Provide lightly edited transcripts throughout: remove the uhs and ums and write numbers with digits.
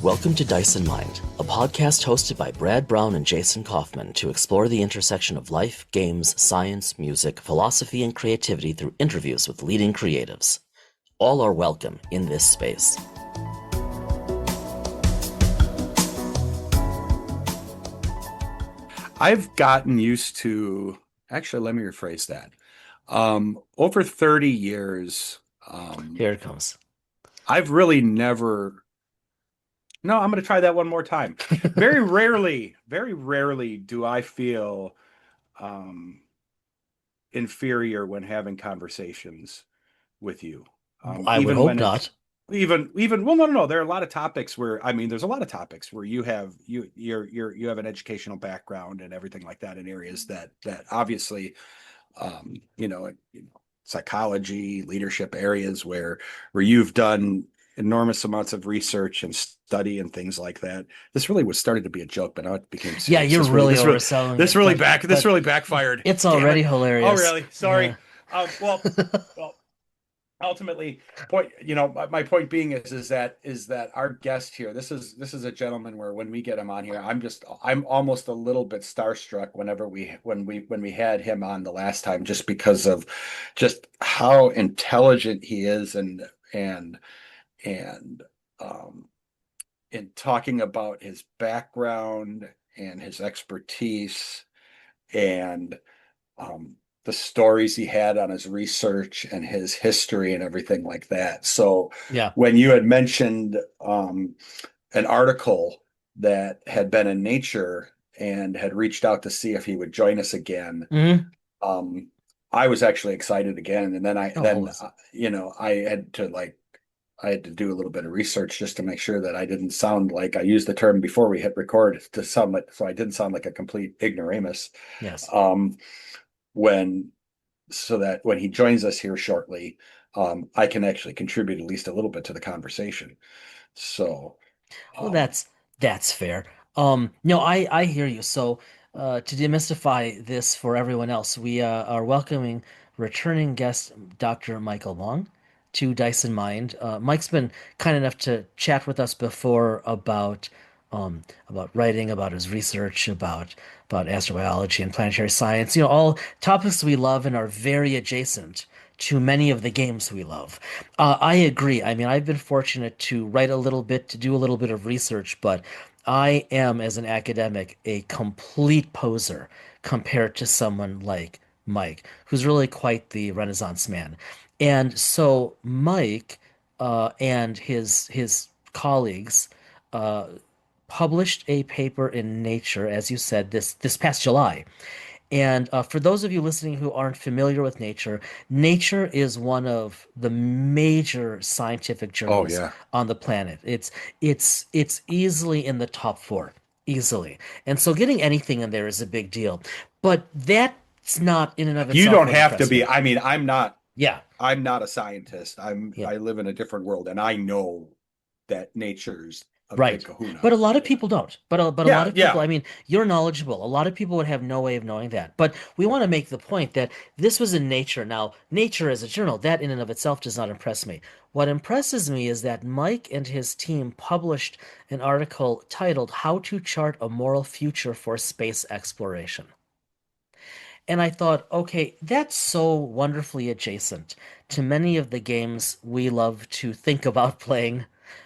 Welcome to Dice and Mind, a podcast hosted by Brad Brown and Jason Kaufman to explore the intersection of life, games, science, music, philosophy, and creativity through interviews with leading creatives. All are welcome in this space. I've gotten used to, actually, let me rephrase that. Over 30 years, Here it comes. I've really never, no, I'm going to try that one more time. Very rarely do I feel inferior when having conversations with you. I would Even hope when it's not. well, no. There are a lot of topics where, there's a lot of topics where you have an educational background and everything like that in areas that obviously, um, you know, psychology, leadership areas where you've done enormous amounts of research and study and things like that. This really was started to be a joke, but now it became Yeah, serious. you're really overselling This it, really but backfired. it's Damn already it. Oh, hilarious. really? Sorry. Yeah. Well, ultimately, my point being is that our guest here, this is a gentleman where when we get him on here, I'm almost a little bit starstruck when we had him on the last time, just because of just how intelligent he is, and um in talking about his background and his expertise, and um, the stories he had on his research and his history and everything like that. So Yeah. when you had mentioned an article that had been in Nature and had reached out to see if he would join us again, Hmm. um, I was actually excited again. And then Oh, always. I had to do a little bit of research just to make sure that I didn't sound like I used the term before we hit record to sound like, so I didn't sound like a complete ignoramus. Yes. Um, when so that when he joins us here shortly, I can actually contribute at least a little bit to the conversation. So, Well, um, that's fair. No, I hear you. So, to demystify this for everyone else, we are welcoming returning guest Dr. Michael Wong to Dice and Mind. Mike's been kind enough to chat with us before about writing, about his research, about astrobiology and planetary science. You know, all topics we love and are very adjacent to many of the games we love. I agree. I mean, I've been fortunate to write a little bit, to do a little bit of research, but I am, as an academic, a complete poser compared to someone like Mike, who's really quite the Renaissance man. And so Mike and his colleagues uh, published a paper in Nature, as you said, this past July. And for those of you listening who aren't familiar with Nature, Nature is one of the major scientific oh journals yeah, on the planet. It's easily in the top four, easily. And so getting anything in there is a big deal. But that's not in and of you itself don't what have to impressed be. me. I mean, Yeah, I'm not a scientist. yeah. I live in a different world, and I know that nature's a big Right. kahuna. But a lot of Yeah, people don't. But a lot yeah, of people, yeah. I mean, you're knowledgeable. A lot of people would have no way of knowing that. But we want to make the point that this was in Nature. Now, Nature as a journal, that in and of itself does not impress me. What impresses me is that Mike and his team published an article titled How to Chart a Moral Future for Space Exploration. And I thought, okay, that's so wonderfully adjacent to many of the games we love to think about playing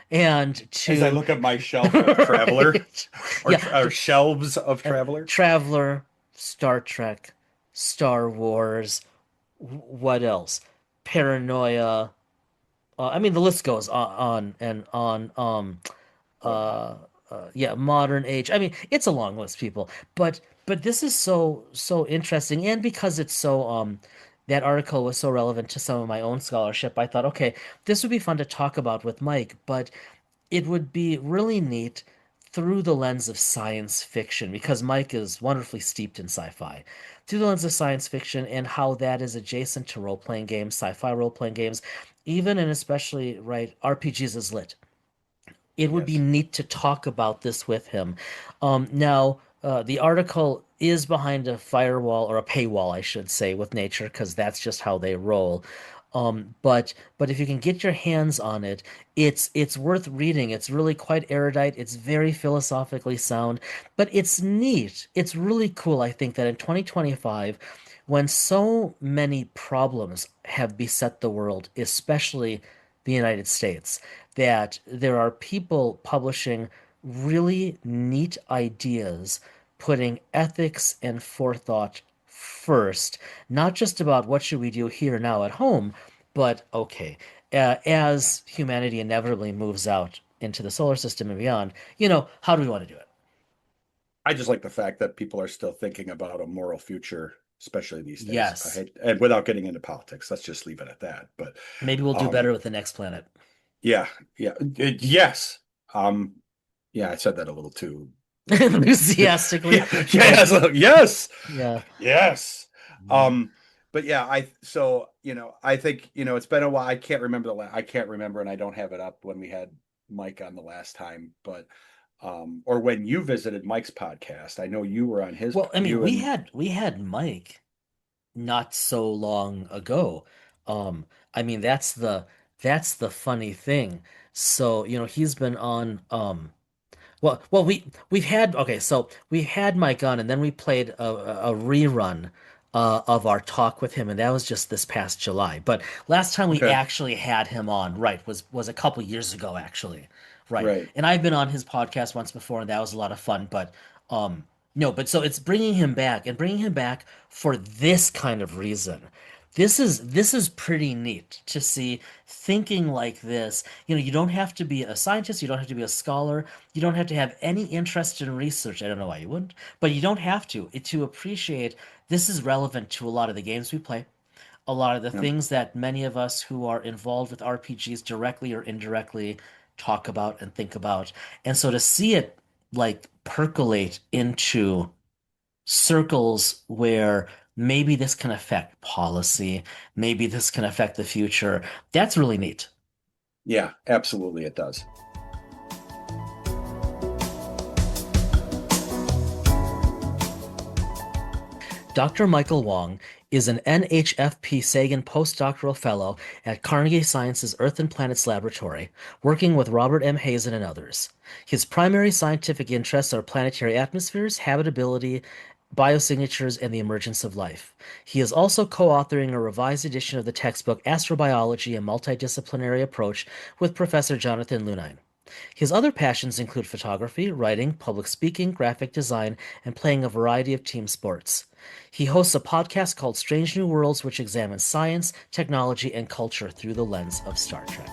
and As I to look at my shelf of Traveler, right. Yeah, or shelves of Traveler. Traveler, Star Trek, Star Wars, what else? Paranoia. I mean, the list goes on and on. Oh yeah. Uh, yeah, modern age. I mean, it's a long list, people. But this is so interesting, and because it's so that article was so relevant to some of my own scholarship, I thought, okay, this would be fun to talk about with Mike, but it would be really neat through the lens of science fiction, because Mike is wonderfully steeped in sci-fi. Through the lens of science fiction and how that is adjacent to role-playing games, sci-fi role-playing games, even and especially, right, RPGs is lit. It would be Yes. neat to talk about this with him. Now, the article is behind a firewall or a paywall, I should say, with Nature, because that's just how they roll. But if you can get your hands on it, it's worth reading. It's really quite erudite. It's very philosophically sound, but it's neat. It's really cool, I think, that in 2025, when so many problems have beset the world, especially the United States, that there are people publishing really neat ideas, putting ethics and forethought first, not just about what should we do here now at home, but okay, as humanity inevitably moves out into the solar system and beyond, how do we want to do it? I just like the fact that people are still thinking about a moral future, especially these days. I Yes, hate, and without getting into politics, let's just leave it at that. But maybe we'll do um, better with the next planet. yeah, yeah, yes, um, yeah, I said that a little too. Enthusiastically, Yeah, like, yes, yes, yeah. yes. Mm. But yeah, I think it's been a while. I can't remember I can't remember, and I don't have it up when we had Mike on the last time, but or when you visited Mike's podcast. I know you were on his, Well, I mean, you we and had we had Mike not so long ago. Um, I mean, that's the funny thing. So, he's been on well, we've had okay, so we had Mike on, and then we played a rerun of our talk with him, and that was just this past July. But last time we okay, actually had him on, right, was a couple years ago, actually, right. right, And I've been on his podcast once before, and that was a lot of fun. But no, but so it's bringing him back, and bringing him back for this kind of reason. This is pretty neat to see thinking like this. You don't have to be a scientist, you don't have to be a scholar, you don't have to have any interest in research. I don't know why you wouldn't, but you don't have to appreciate this is relevant to a lot of the games we play, a lot of the um, things that many of us who are involved with RPGs directly or indirectly talk about and think about. And so to see it like percolate into circles where maybe this can affect policy, maybe this can affect the future, that's really neat. yeah, absolutely, it does. Dr. Michael Wong is an NHFP Sagan Postdoctoral Fellow at Carnegie Science's Earth and Planets Laboratory, working with Robert M. Hazen and others. His primary scientific interests are planetary atmospheres, habitability, biosignatures, and the emergence of life. He is also co-authoring a revised edition of the textbook Astrobiology, a Multidisciplinary Approach with Professor Jonathan Lunine. His other passions include photography, writing, public speaking, graphic design, and playing a variety of team sports. He hosts a podcast called Strange New Worlds, which examines science, technology, and culture through the lens of Star Trek.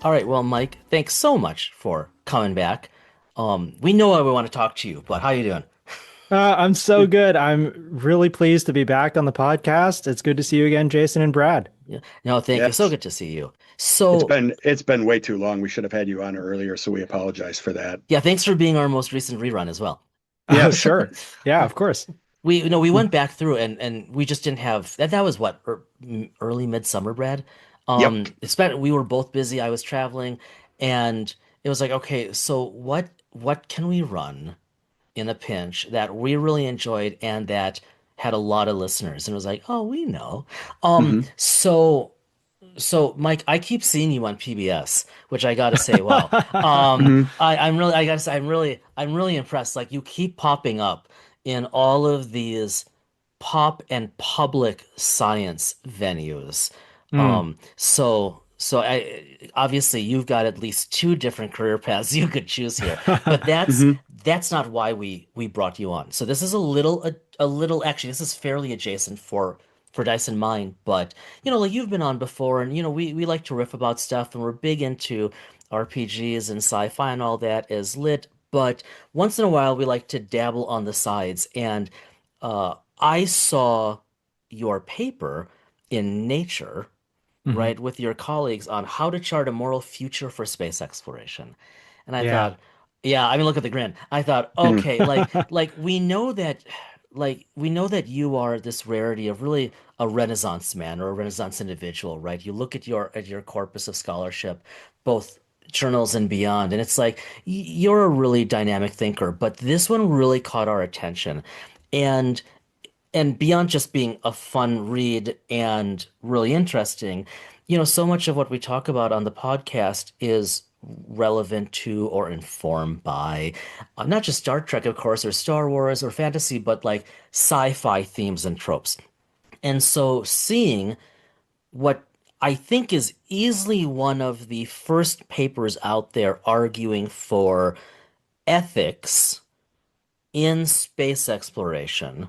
All right, well, Mike, thanks so much for coming back. We know why we want to talk to you, but how you doing? I'm so good. I'm really pleased to be back on the podcast. It's good to see you again, Jason and Brad. Yeah. No, thank you. So Yes, good to see you. So, it's been way too long. We should have had you on earlier, so we apologize for that. yeah, thanks for being our most recent rerun as well. Oh, Yes. sure. Yeah, of course. We went back through and we just didn't have that was what early midsummer, Brad. Yep. We were both busy. I was traveling, and it was like, okay, so what can we run in a pinch that we really enjoyed and that had a lot of listeners? And it was like, oh, we know. Hmm. So Mike, I keep seeing you on PBS, which I gotta say, wow. Hmm. I gotta say, I'm really impressed. Like you keep popping up in all of these pop and public science venues. Mm. So I obviously you've got at least two different career paths you could choose here, but that's Hmm. that's not why we brought you on. So this is a little actually this is fairly adjacent for Dice and mine, but like you've been on before, and we like to riff about stuff, and we're big into RPGs and sci-fi and all that as lit, but once in a while we like to dabble on the sides, and I saw your paper in Nature, Mhm. right, with your colleagues on how to chart a moral future for space exploration. And I Yeah. thought, yeah, I mean, look at the grin. I thought, okay, like we know that you are this rarity of really a Renaissance man or a Renaissance individual, right? You look at your corpus of scholarship, both journals and beyond, and it's like you're a really dynamic thinker, but this one really caught our attention. And and beyond just being a fun read and really interesting, so much of what we talk about on the podcast is relevant to or informed by not just Star Trek, of course, or Star Wars or fantasy, but like sci-fi themes and tropes. And so seeing what I think is easily one of the first papers out there arguing for ethics in space exploration,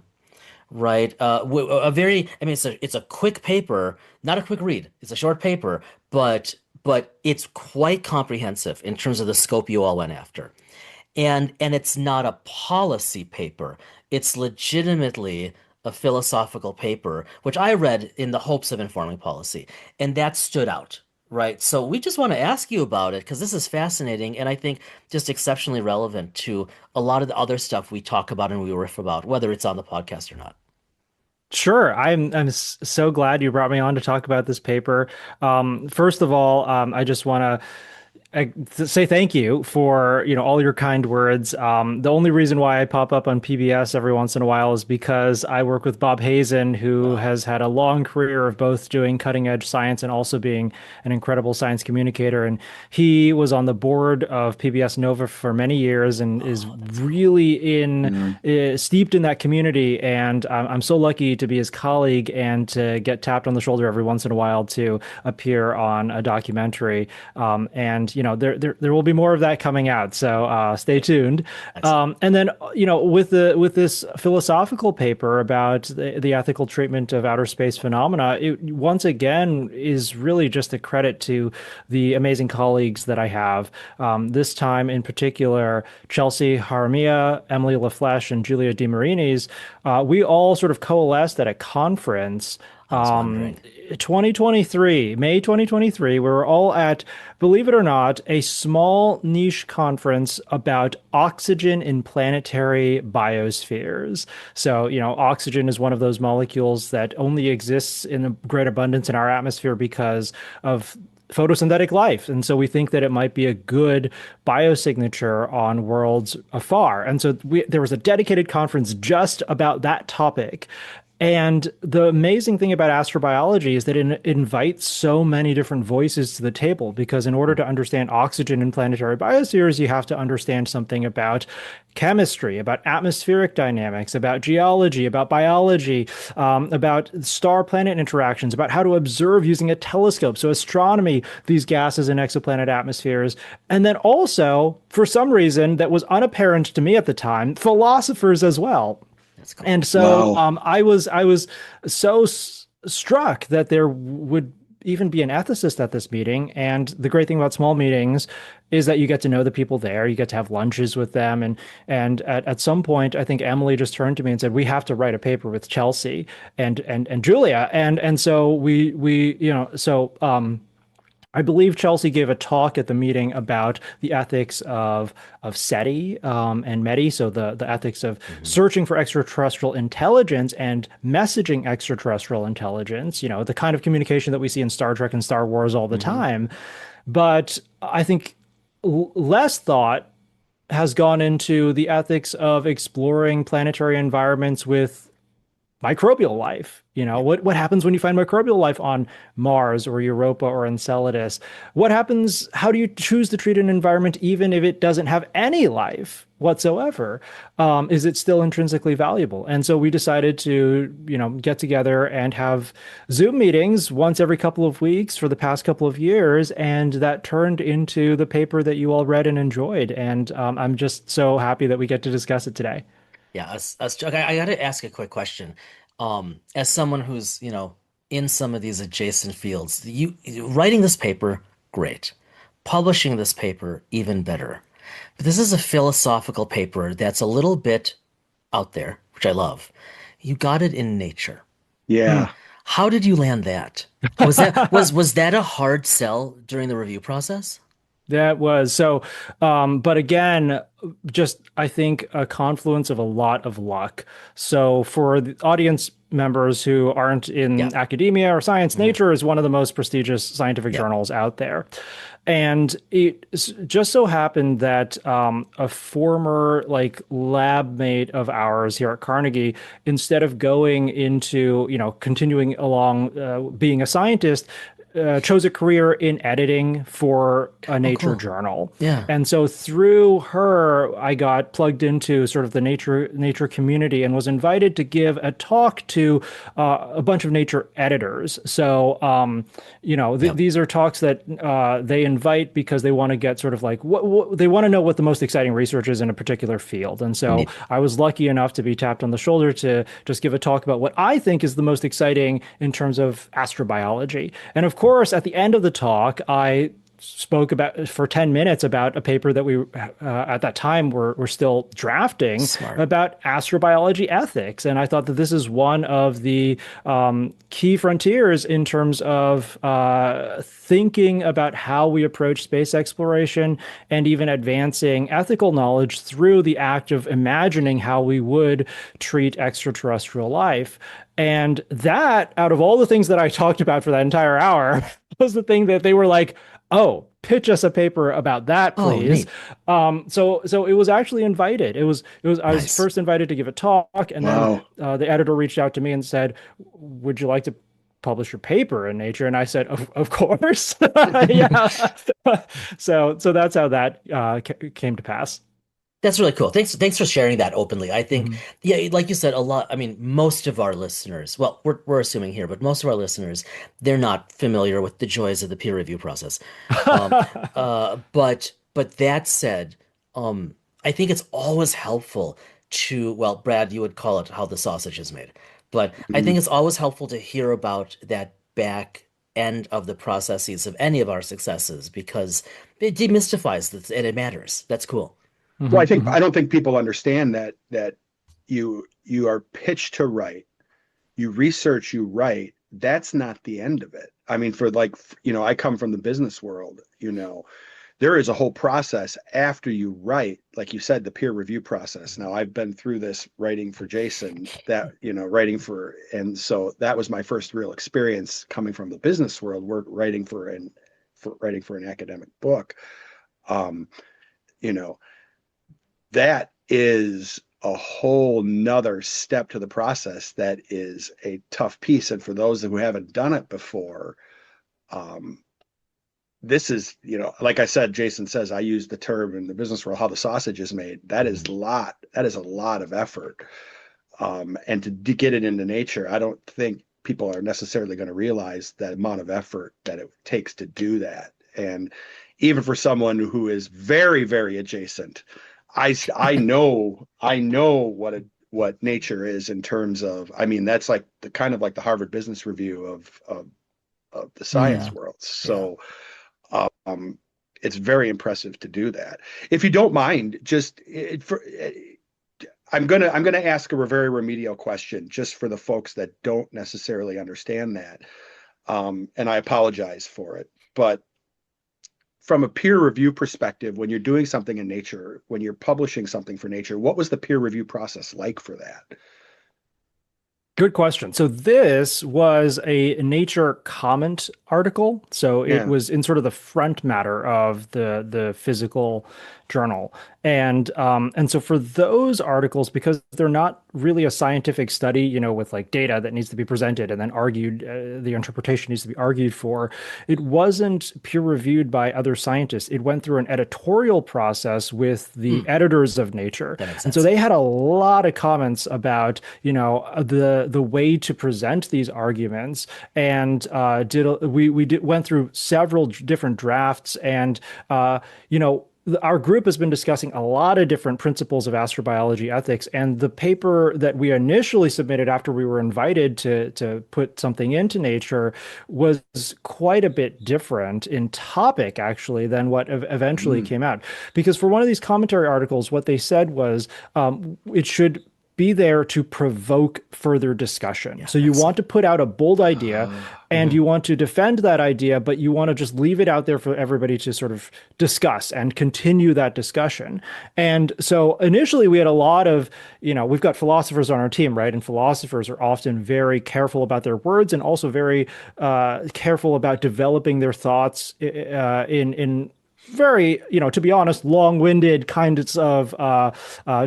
right? A very, I mean, it's a quick paper, not a quick read. It's a short paper, but it's quite comprehensive in terms of the scope you all went after. And it's not a policy paper. It's legitimately a philosophical paper, which I read in the hopes of informing policy, and that stood out. Right. So we just want to ask you about it because this is fascinating and I think just exceptionally relevant to a lot of the other stuff we talk about and we riff about, whether it's on the podcast or not. Sure. So glad you brought me on to talk about this paper. First of all, I just want to say thank you for, all your kind words. The only reason why I pop up on PBS every once in a while is because I work with Bob Hazen, who Oh, has had a long career of both doing cutting edge science and also being an incredible science communicator. And he was on the board of PBS Nova for many years and is oh, that's cool. really Yeah. steeped in that community. And I'm so lucky to be his colleague and to get tapped on the shoulder every once in a while to appear on a documentary. And there will be more of that coming out. So stay Great. tuned. Excellent. And then with this philosophical paper about the ethical treatment of outer space phenomena, it once again is really just a credit to the amazing colleagues that I have. This time in particular, Chelsea Haramia, Emily LaFleche, and Julia DeMarinis, we all sort of coalesced at a conference I was wondering. 2023, May 2023, we were all at, believe it or not, a small niche conference about oxygen in planetary biospheres. So, oxygen is one of those molecules that only exists in a great abundance in our atmosphere because of photosynthetic life. And so we think that it might be a good biosignature on worlds afar. And so there was a dedicated conference just about that topic. And the amazing thing about astrobiology is that it invites so many different voices to the table because in order to understand oxygen in planetary biospheres, you have to understand something about chemistry, about atmospheric dynamics, about geology, about biology, about star-planet interactions, about how to observe using a telescope. So astronomy, these gases in exoplanet atmospheres. And then also, for some reason that was unapparent to me at the time, philosophers as well. That's cool. And so Wow. I was so struck that there would even be an ethicist at this meeting. And the great thing about small meetings is that you get to know the people there. You get to have lunches with them. And at some point, I think Emily just turned to me and said, "We have to write a paper with Chelsea and Julia." And so we I believe Chelsea gave a talk at the meeting about the ethics of SETI and METI, so the ethics of Hmm. searching for extraterrestrial intelligence and messaging extraterrestrial intelligence, the kind of communication that we see in Star Trek and Star Wars all the Hmm. time. But I think less thought has gone into the ethics of exploring planetary environments with microbial life. Yeah. What happens when you find microbial life on Mars or Europa or Enceladus? What happens? How do you choose to treat an environment even if it doesn't have any life whatsoever? Is it still intrinsically valuable? And so we decided to, get together and have Zoom meetings once every couple of weeks for the past couple of years, and that turned into the paper that you all read and enjoyed. And I'm just so happy that we get to discuss it today. Yeah, okay, I got to ask a quick question. As someone who's, in some of these adjacent fields, writing this paper, great. Publishing this paper, even better. But this is a philosophical paper that's a little bit out there, which I love. You got it in Nature. Hmm. Yeah. How did you land that? Was that a hard sell during the review process? That was so, but again, just I think a confluence of a lot of luck. So for the audience members who aren't Yeah. in academia or science. Hmm. Nature is one of the most prestigious scientific Yeah. journals out there. And it just so happened that a former like lab mate of ours here at Carnegie, instead of going into, continuing along being a scientist, chose a career in editing for a Oh, nature cool. journal. Yeah. And so through her, I got plugged into sort of the nature community and was invited to give a talk to a bunch of nature editors. So Yep. these are talks that they invite because they want to get sort of like what they want to know what the most exciting research is in a particular field. And so Neat. I was lucky enough to be tapped on the shoulder to just give a talk about what I think is the most exciting in terms of astrobiology. And of course, at the end of the talk, I spoke about for 10 minutes about a paper that we at that time were still drafting Smart. about astrobiology ethics. And I thought that this is one of the key frontiers in terms of thinking about how we approach space exploration and even advancing ethical knowledge through the act of imagining how we would treat extraterrestrial life. And that, out of all the things that I talked about for that entire hour, was the thing that they were like, oh, pitch us a paper about that, Oh, please. neat. So it was actually invited. I was Nice. first invited to give a talk, and then Wow. the editor reached out to me and said, "Would you like to publish your paper in Nature?" And I said, "Of course, yeah." So that's how that came to pass. That's really cool. Thanks for sharing that openly. I think, Mhm. yeah, like you said, a lot, I mean, most of our listeners, well, we're assuming here, but most of our listeners, they're not familiar with the joys of the peer review process. Um, but that said, I think it's always helpful to, well, Brad, you would call it how the sausage is made, but I Mhm. think it's always helpful to hear about that back end of the processes of any of our successes because it demystifies this and it matters. That's cool. Well, Mhm, mhm. I don't think people understand that you are pitched to write, you research, you write. That's not the end of it. I mean, for like, I come from the business world, there is a whole process after you write, like you said, the peer review process. Now, I've been through this writing for Jason, writing for, and so that was my first real experience coming from the business world, work writing for an academic book. Um, you know, that is a whole nother step to the process that is a tough piece. And for those who haven't done it before, um, this is, like I said, Jason says, I use the term in the business world, how the sausage is made. That is a lot of effort. And to get it into nature, I don't think people are necessarily going to realize that amount of effort that it takes to do that. And even for someone who is very, very adjacent, I know what nature is in terms of, I mean, that's like the kind of like the Harvard Business Review of the science Yeah. world. Yeah. So um, it's very impressive to do that. If you don't mind, I'm gonna ask a very remedial question just for the folks that don't necessarily understand that, and I apologize for it. But from a peer review perspective, when you're doing something in Nature, when you're publishing something for Nature, what was the peer review process like for that? Good question. So this was a Nature comment article. So it Yeah. was in sort of the front matter of the physical journal. And so for those articles, because they're not really a scientific study, with like data that needs to be presented and then argued, the interpretation needs to be argued for, it wasn't peer reviewed by other scientists. It went through an editorial process with the Hmm. editors of Nature. That makes And so sense. they had a lot of comments about, the way to present these arguments, and did we did went through several different drafts, and our group has been discussing a lot of different principles of astrobiology ethics, and the paper that we initially submitted after we were invited to put something into Nature was quite a bit different in topic, actually, than what eventually Mm. came out. Because for one of these commentary articles, what they said was it should be there to provoke further discussion. Yeah, So you want excellent. to put out a bold idea and Mhm. you want to defend that idea, but you want to just leave it out there for everybody to sort of discuss and continue that discussion. And so initially we had a lot of, we've got philosophers on our team, right? And philosophers are often very careful about their words and also very careful about developing their thoughts in very, to be honest, long-winded kinds of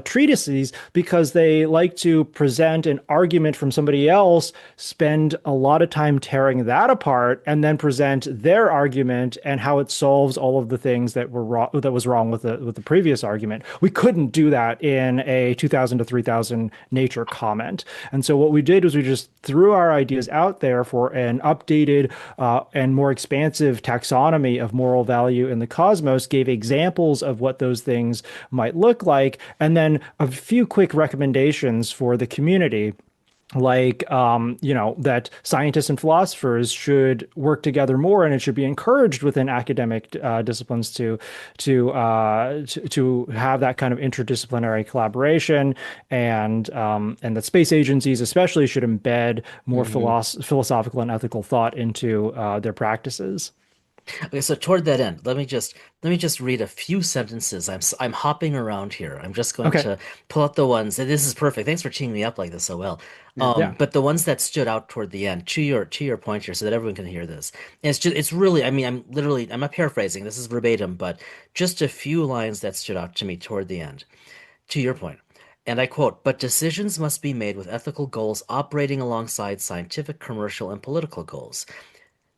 treatises because they like to present an argument from somebody else, spend a lot of time tearing that apart, and then present their argument and how it solves all of the things that were wrong, that was wrong with the previous argument. We couldn't do that in a 2,000 to 3,000 Nature comment. And so what we did was we just threw our ideas out there for an updated and more expansive taxonomy of moral value in the cosmos, gave examples of what those things might look like, and then a few quick recommendations for the community. Like, that scientists and philosophers should work together more, and it should be encouraged within academic disciplines to have that kind of interdisciplinary collaboration, and that space agencies especially should embed more Mhm. philosophical and ethical thought into their practices. Okay, so toward that end, let me just read a few sentences. I'm hopping around here. I'm just going Okay. to pull out the ones. And this is perfect. Thanks for teeing me up like this so well. Yeah. Yeah. But the ones that stood out toward the end, to your point here, so that everyone can hear this. And it's really, I mean, I'm not paraphrasing. This is verbatim, but just a few lines that stood out to me toward the end. To your point, and I quote, but decisions must be made with ethical goals operating alongside scientific, commercial, and political goals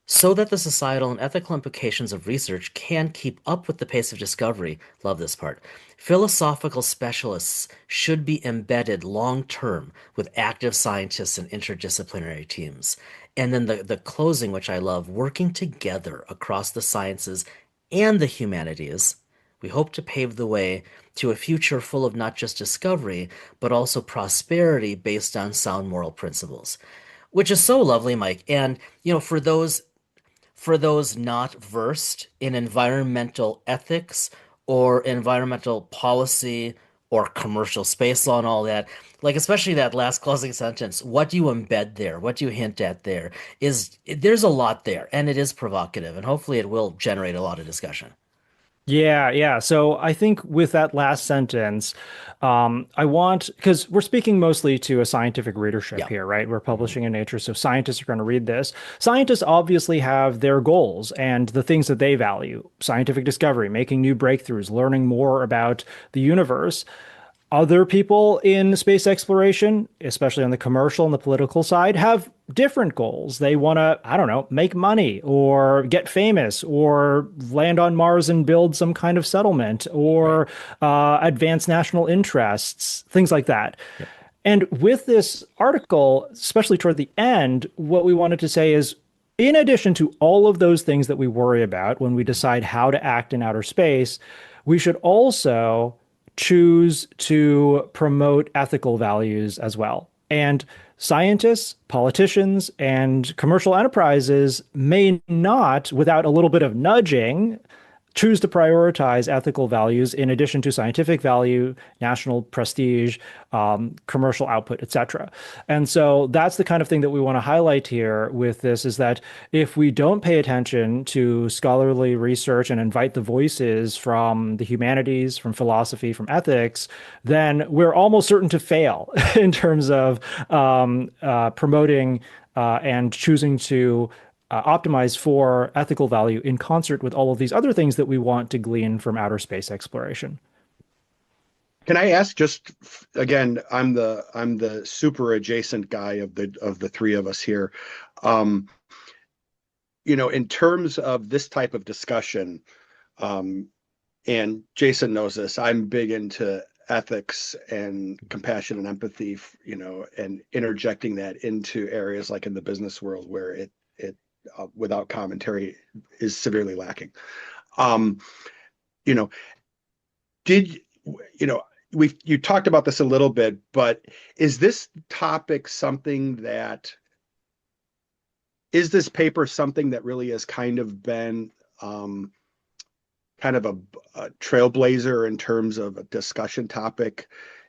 so that the societal and ethical implications of research can keep up with the pace of discovery. Love this part. Philosophical specialists should be embedded long term with active scientists and interdisciplinary teams. And then the closing, which I love, working together across the sciences and the humanities. We hope to pave the way to a future full of not just discovery, but also prosperity based on sound moral principles, which is so lovely, Mike. And, for those not versed in environmental ethics or environmental policy or commercial space law and all that, like especially that last closing sentence, what do you embed there? What do you hint at there? There's a lot there, and it is provocative, and hopefully it will generate a lot of discussion. Yeah, yeah. So I think with that last sentence, I want, because we're speaking mostly to a scientific readership Yeah. here, right? We're Mhm. publishing in Nature, so scientists are going to read this. Scientists obviously have their goals and the things that they value: scientific discovery, making new breakthroughs, learning more about the universe. Other people in space exploration, especially on the commercial and the political side, have different goals. They want to, I don't know, make money or get famous or land on Mars and build some kind of settlement Right. or advance national interests, things like that. Yep. And with this article, especially toward the end, what we wanted to say is, in addition to all of those things that we worry about when we decide how to act in outer space, we should also choose to promote ethical values as well. And scientists, politicians, and commercial enterprises may not, without a little bit of nudging, choose to prioritize ethical values in addition to scientific value, national prestige, commercial output, etc. And so that's the kind of thing that we want to highlight here with this, is that if we don't pay attention to scholarly research and invite the voices from the humanities, from philosophy, from ethics, then we're almost certain to fail in terms of promoting and choosing to optimize for ethical value in concert with all of these other things that we want to glean from outer space exploration. Can I ask just again, I'm the super adjacent guy of the three of us here. Um, in terms of this type of discussion, um, and Jason knows this, I'm big into ethics and compassion and empathy, and interjecting that into areas like in the business world where it without commentary is severely lacking. Um, you know, did you talked about this a little bit, but is this topic something that is this paper something that really has kind of been kind of a trailblazer in terms of a discussion topic,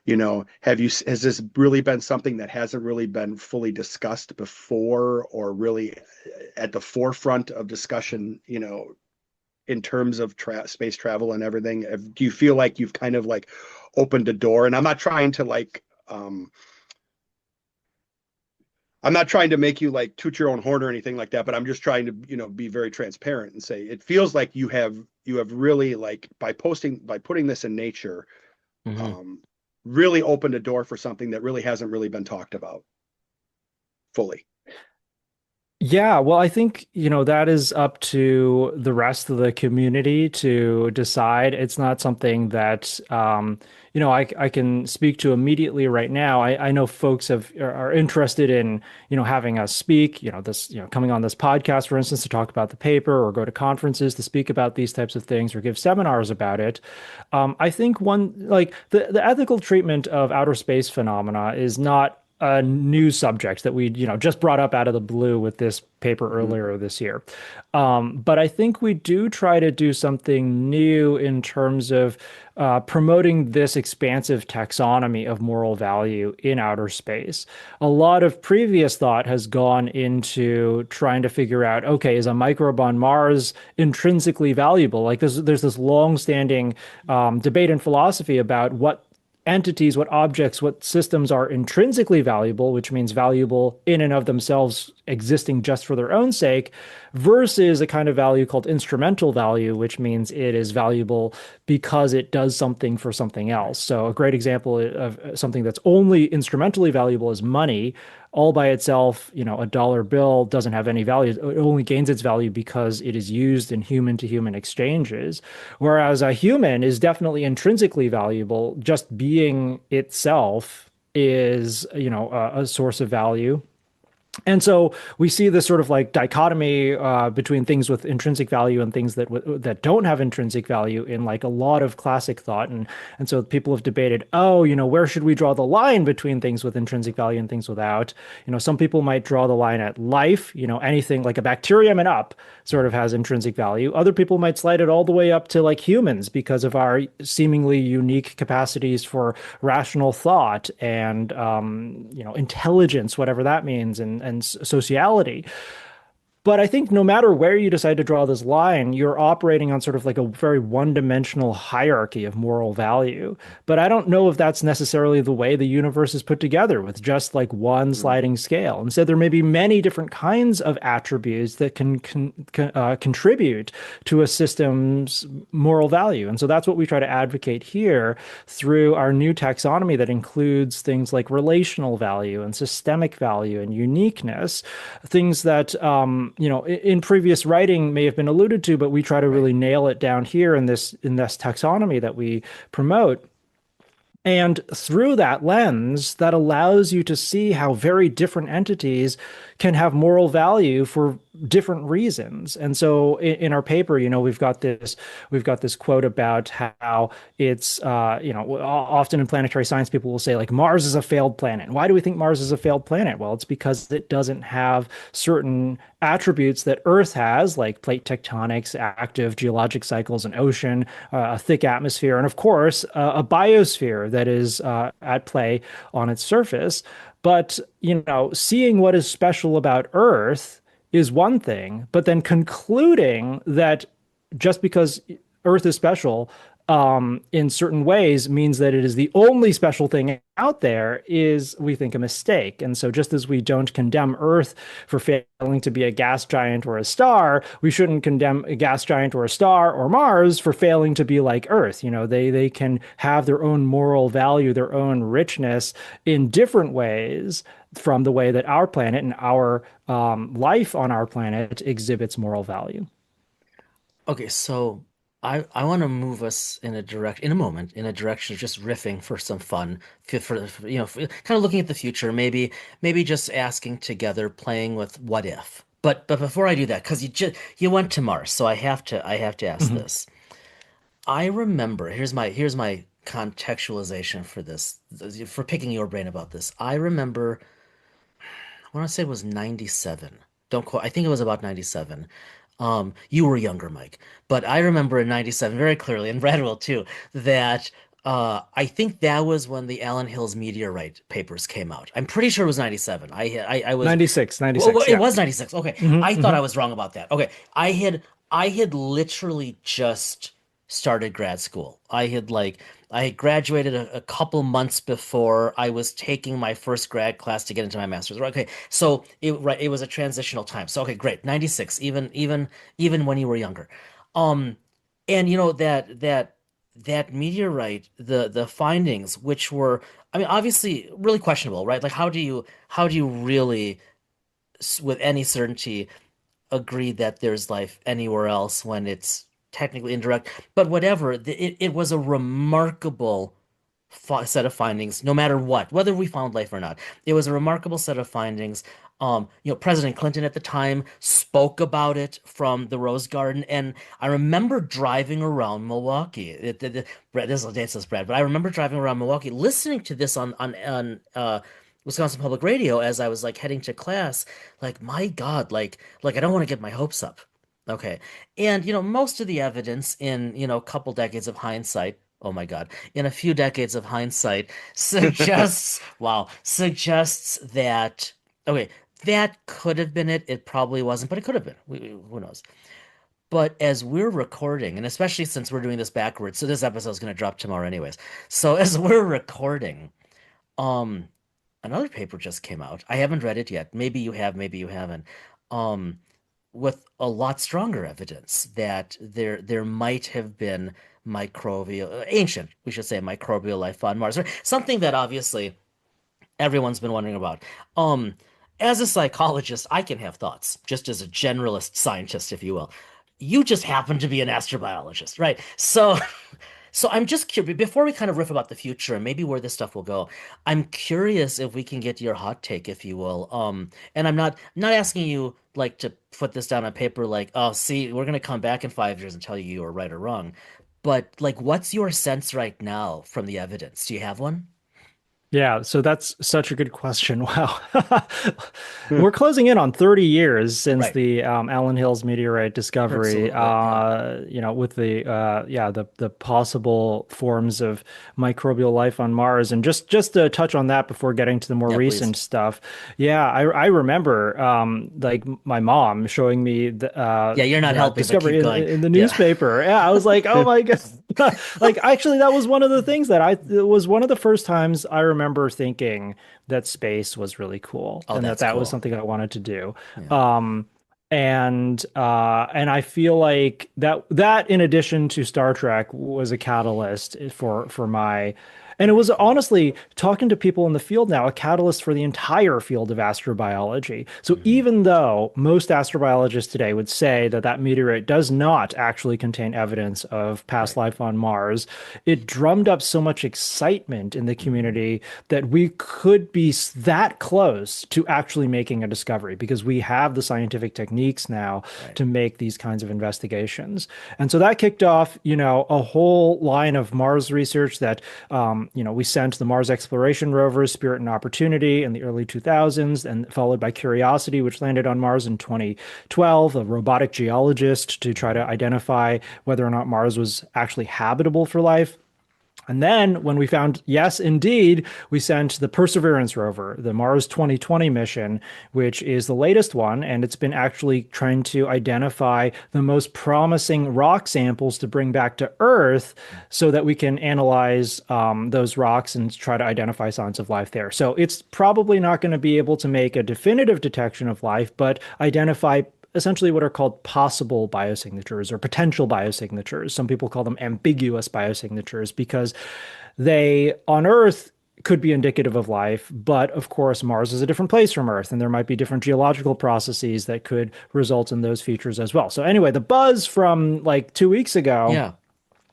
has this really been something that hasn't really been fully discussed before or really at the forefront of discussion, in terms of space travel and everything? Do you feel like you've kind of like opened a door? And I'm not trying to make you like toot your own horn or anything like that, but I'm just trying to, be very transparent and say it feels like you have really like by putting this in nature, Hmm. um, really opened a door for something that really hasn't really been talked about fully. Yeah, well, I think, that is up to the rest of the community to decide. It's not something that, I can speak to immediately right now. I know folks are interested in, having us speak, coming on this podcast, for instance, to talk about the paper or go to conferences to speak about these types of things or give seminars about it. I think like the ethical treatment of outer space phenomena is not a new subject that we, just brought up out of the blue with this paper Mhm. earlier this year. But I think we do try to do something new in terms of promoting this expansive taxonomy of moral value in outer space. A lot of previous thought has gone into trying to figure out, okay, is a microbe on Mars intrinsically valuable? Like there's this long-standing debate in philosophy about what entities, what objects, what systems are intrinsically valuable, which means valuable in and of themselves, existing just for their own sake, versus a kind of value called instrumental value, which means it is valuable because it does something for something else. So, a great example of something that's only instrumentally valuable is money. All by itself, a dollar bill doesn't have any value. It only gains its value because it is used in human to human exchanges. Whereas a human is definitely intrinsically valuable. Just being itself is, a source of value. And so we see this sort of like dichotomy between things with intrinsic value and things that don't have intrinsic value in like a lot of classic thought, and so people have debated, oh, where should we draw the line between things with intrinsic value and things without? Some people might draw the line at life, anything like a bacterium and up sort of has intrinsic value. Other people might slide it all the way up to like humans because of our seemingly unique capacities for rational thought and intelligence, whatever that means, and sociality. But I think no matter where you decide to draw this line, you're operating on sort of like a very one-dimensional hierarchy of moral value. But I don't know if that's necessarily the way the universe is put together with just like one Mhm. sliding scale. Instead, there may be many different kinds of attributes that can contribute to a system's moral value. And so that's what we try to advocate here through our new taxonomy that includes things like relational value and systemic value and uniqueness, things that in previous writing may have been alluded to, but we try to Right. really nail it down here in this taxonomy that we promote. And through that lens, that allows you to see how very different entities can have moral value for different reasons. And so in our paper, we've got this quote about how it's often in planetary science, people will say like Mars is a failed planet. Why do we think Mars is a failed planet? Well, it's because it doesn't have certain attributes that Earth has, like plate tectonics, active geologic cycles, an ocean, a thick atmosphere, and of course, a biosphere that is at play on its surface. But, seeing what is special about Earth is one thing, but then concluding that just because Earth is special in certain ways means that it is the only special thing out there is, we think, a mistake. And so, just as we don't condemn Earth for failing to be a gas giant or a star, we shouldn't condemn a gas giant or a star or Mars for failing to be like Earth. They can have their own moral value, their own richness in different ways from the way that our planet and our life on our planet exhibits moral value. Okay, so I want to move us in a moment in a direction of just riffing for some fun, kind of looking at the future, maybe just asking together, playing with what if. But before I do that, because you went to Mars, so I have to ask Mhm. this. I remember, here's my contextualization for this, for picking your brain about this. I remember, I want to say it was 97. Don't quote, I think it was about 97. You were younger, Mike, but I remember in 97 very clearly, and Brad will too, that I think that was when the Allen Hills meteorite papers came out. I'm pretty sure it was 97. I was 96, well, 96. it Yeah. was 96. Okay. I thought I was wrong about that. Okay. I had literally just started grad school. I had graduated a couple months before I was taking my first grad class to get into my master's. Right. Okay. So it was a transitional time. So okay, great. 96, even when you were younger. Um and that meteorite, the findings, which were, I mean, obviously really questionable, right? Like how do you really with any certainty agree that there's life anywhere else when it's technically indirect? But whatever, it was a remarkable set of findings, no matter what, whether we found life or not. It was a remarkable set of findings. President Clinton at the time spoke about it from the Rose Garden, and I remember driving around Milwaukee. Brad, this will date us, Brad, but I remember driving around Milwaukee, listening to this on Wisconsin Public Radio as I was like heading to class. Like, my God, like I don't want to get my hopes up. Okay. And most of the evidence in, a couple decades of hindsight, oh my God, in a few decades of hindsight suggests, wow, suggests that, okay, that could have been it. It probably wasn't, but it could have been. Who knows? But as we're recording, and especially since we're doing this backwards, so this episode is going to drop tomorrow anyways. So as we're recording, um, another paper just came out. I haven't read it yet. Maybe you have, maybe you haven't. Um, with a lot stronger evidence that there might have been ancient, we should say, microbial life on Mars, or something that obviously everyone's been wondering about. Um, as a psychologist, I can have thoughts, just as a generalist scientist, if you will. You just happen to be an astrobiologist, right? So I'm just curious, before we kind of riff about the future and maybe where this stuff will go, I'm curious if we can get your hot take, if you will. And I'm not asking you like to put this down on paper, like, oh, see, we're gonna come back in 5 years and tell you you were right or wrong. But like, what's your sense right now from the evidence? Do you have one? Yeah, so that's such a good question. Wow. Hmm. We're closing in on 30 years since Right. the Allen Hills meteorite discovery, Absolutely. Yeah. with the possible forms of microbial life on Mars. And just to touch on that before getting to the more Yeah, please. recent stuff. Yeah, I remember like my mom showing me Yeah, you're not that helping, but discovery keep going. in the Yeah. newspaper. Yeah, I was like, oh my God. Like actually that was one of the things that it was one of the first times I remember thinking that space was really cool Oh, and that's that was cool. something I wanted to do. Yeah. Um and I feel like that in addition to Star Trek was a catalyst for my, and it was honestly, talking to people in the field now, a catalyst for the entire field of astrobiology. So Mhm. even though most astrobiologists today would say that that meteorite does not actually contain evidence of past Right. life on Mars, it drummed up so much excitement in the Mhm. community that we could be that close to actually making a discovery because we have the scientific techniques now Right. to make these kinds of investigations. And so that kicked off, a whole line of Mars research that we sent the Mars exploration rovers Spirit and Opportunity in the early 2000s, and followed by Curiosity, which landed on Mars in 2012, a robotic geologist to try to Mhm. identify whether or not Mars was actually habitable for life. And then when we found, yes, indeed, we sent the Perseverance rover, the Mars 2020 mission, which is the latest one. And it's been actually trying to identify the most promising rock samples to bring back to Earth so that we can analyze those rocks and try to identify signs of life there. So it's probably not going to be able to make a definitive detection of life, but identify essentially what are called possible biosignatures or potential biosignatures. Some people call them ambiguous biosignatures because they on Earth could be indicative of life, but of course, Mars is a different place from Earth, and there might be different geological processes that could result in those features as well. So, anyway, the buzz from like 2 weeks ago Yeah.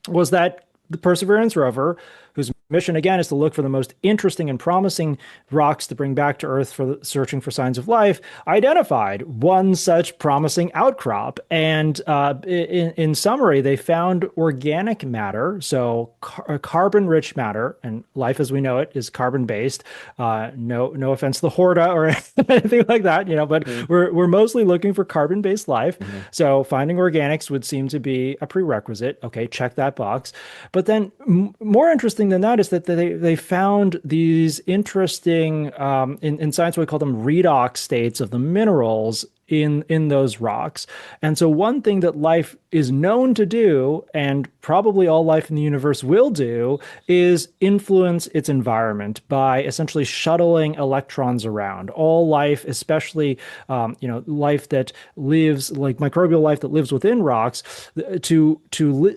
was that the Perseverance rover, whose mission again is to look for the most interesting and promising rocks to bring back to Earth for searching for signs of life. Identified one such promising outcrop, and in summary, they found organic matter, so carbon-rich matter, and life as we know it is carbon-based. No offense to the Horta or anything like that, but Mm, we're mostly looking for carbon-based life. mhm. So finding organics would seem to be a prerequisite. Okay, check that box. But then more interesting than that is that they found these interesting in science we call them redox states of the minerals in those rocks. And so one thing that life is known to do, and probably all life in the universe will do, is influence its environment by essentially shuttling electrons around. All life, especially life that lives like microbial life that lives within rocks,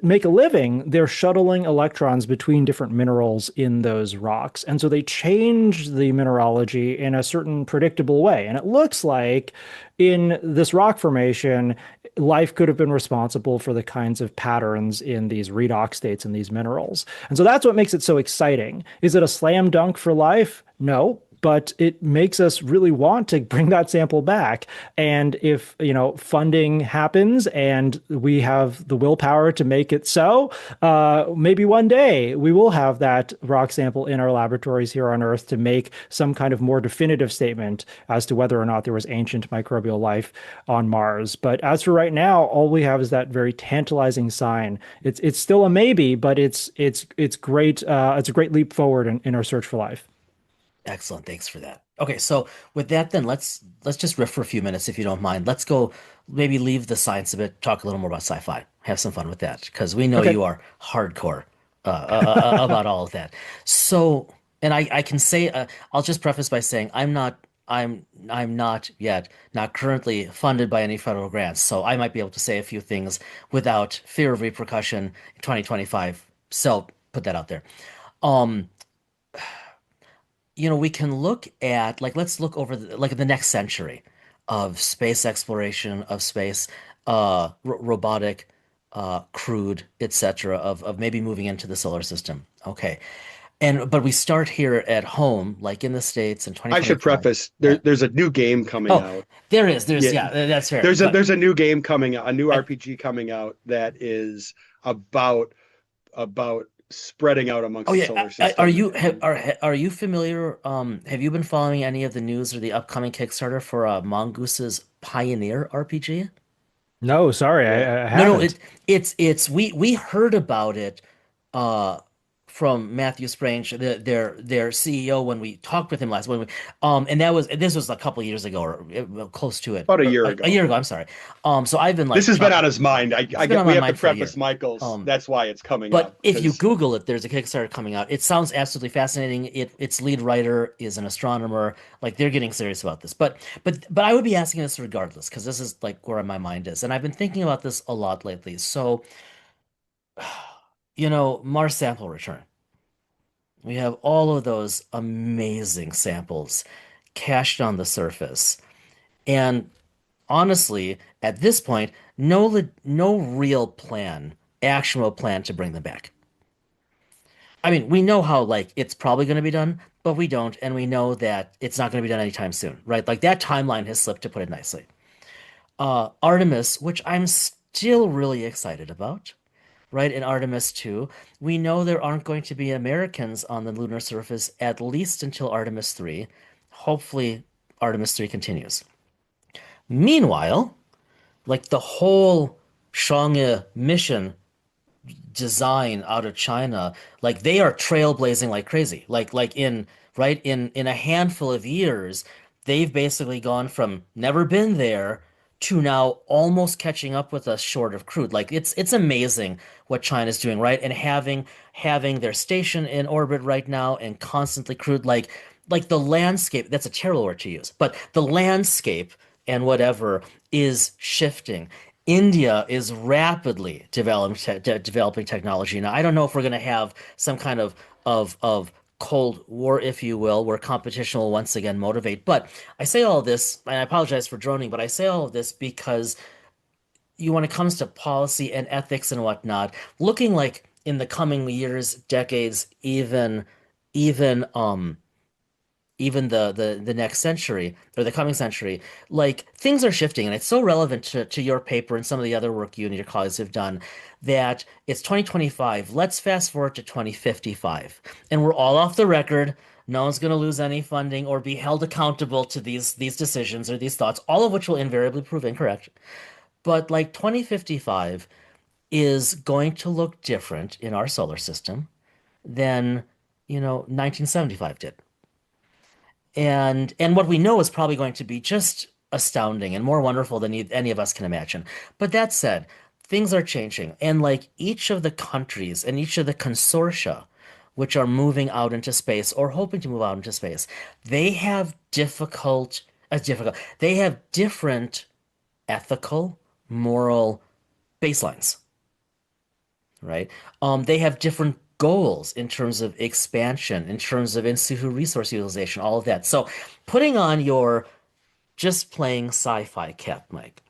make a living, they're shuttling electrons between different minerals in those rocks. And so they change the mineralogy in a certain predictable way. And it looks like in this rock formation, life could have been responsible for the kinds of patterns in these redox states and these minerals. And so that's what makes it so exciting. Is it a slam dunk for life? No, but it makes us really want to bring that sample back. And if, funding happens and we have the willpower to make it so, maybe one day we will have that rock sample in our laboratories here on Earth to make some kind of more definitive statement as to whether or not there was ancient microbial life on Mars. But as for right now, all we have is that very tantalizing sign. It's still a maybe, but it's great. It's a great leap forward in our search for life. Excellent. Thanks for that. Okay, so with that, then let's just riff for a few minutes, if you don't mind. Let's go, maybe leave the science a bit, talk a little more about sci-fi. Have some fun with that, because we know Okay. you are hardcore about all of that. So, and I can say, I'll just preface by saying I'm not yet, not currently funded by any federal grants, so I might be able to say a few things without fear of repercussion in 2025. So put that out there. Um, we can look at, like, let's look over the next century of space exploration, of space, robotic, crewed, etc., of maybe moving into the solar system. Okay. But we start here at home, like in the States in I should 2025. preface Yeah. there's a new game coming Oh, out. there's Yeah, yeah, that's fair. there's a But there's a new game coming out, a new I, RPG coming out that is about spreading out oh amongst the yeah, solar system. And are you familiar? Have you been following any of the news or the upcoming Kickstarter for Mongoose's Pioneer RPG? No, sorry, yeah, I No, no, haven't. it's we heard about it uh from Matthew Sprange, their CEO, when we talked with him last when we and this was a couple of years ago, or close to it, about a or year a ago. year ago, I'm sorry. So I've been This like has been talk on his mind. it's I been get on we my have to mind for a preface year. Michael's. Um That's why it's coming but up if you because Google it, there's a Kickstarter coming out. It sounds absolutely fascinating. Its lead writer is an astronomer. Like, they're getting serious about this. But I would be asking this regardless, because this is like where my mind is. And I've been thinking about this a lot lately. So, Mars sample return. We have all of those amazing samples cached on the surface. And honestly, at this point, no real plan, actual plan to bring them back. I mean, we know how, like, it's probably going to be done, but we don't, and we know that it's not going to be done anytime soon, right? Like, that timeline has slipped, to put it nicely. Artemis, which I'm still really excited about, right? In Artemis 2, we know there aren't going to be Americans on the lunar surface at least until Artemis 3. Hopefully, Artemis 3 continues. Meanwhile, like, the whole Chang'e mission design out of China, like, they are trailblazing like crazy. Like in right in a handful of years, they've basically gone from never been there to now almost catching up with us short of crude. Like, it's amazing what China's doing, right? And having their station in orbit right now and constantly crewed, like the landscape, that's a terrible word to use, but the landscape and whatever is shifting. India is rapidly developing technology. Now, I don't know if we're going to have some kind of Cold War, if you will, where competition will once again motivate. But I say all this, and I apologize for droning, but I say all of this because when it comes to policy and ethics and whatnot, looking like in the coming years, decades, even even the next century or the coming century, like things are shifting, and it's so relevant to your paper and some of the other work you and your colleagues have done that it's 2025. Let's fast forward to 2055, and we're all off the record. No one's going to lose any funding or be held accountable to these decisions or these thoughts, all of which will invariably prove incorrect. But like 2055 is going to look different in our solar system than, 1975 did. And what we know is probably going to be just astounding and more wonderful than any of us can imagine. But that said, things are changing, and like each of the countries and each of the consortia which are moving out into space or hoping to move out into space, they have they have different ethical, moral baselines, right? They have different goals in terms of expansion, in terms of institute resource utilization, all of that. So putting on your just playing sci-fi cap, Mike,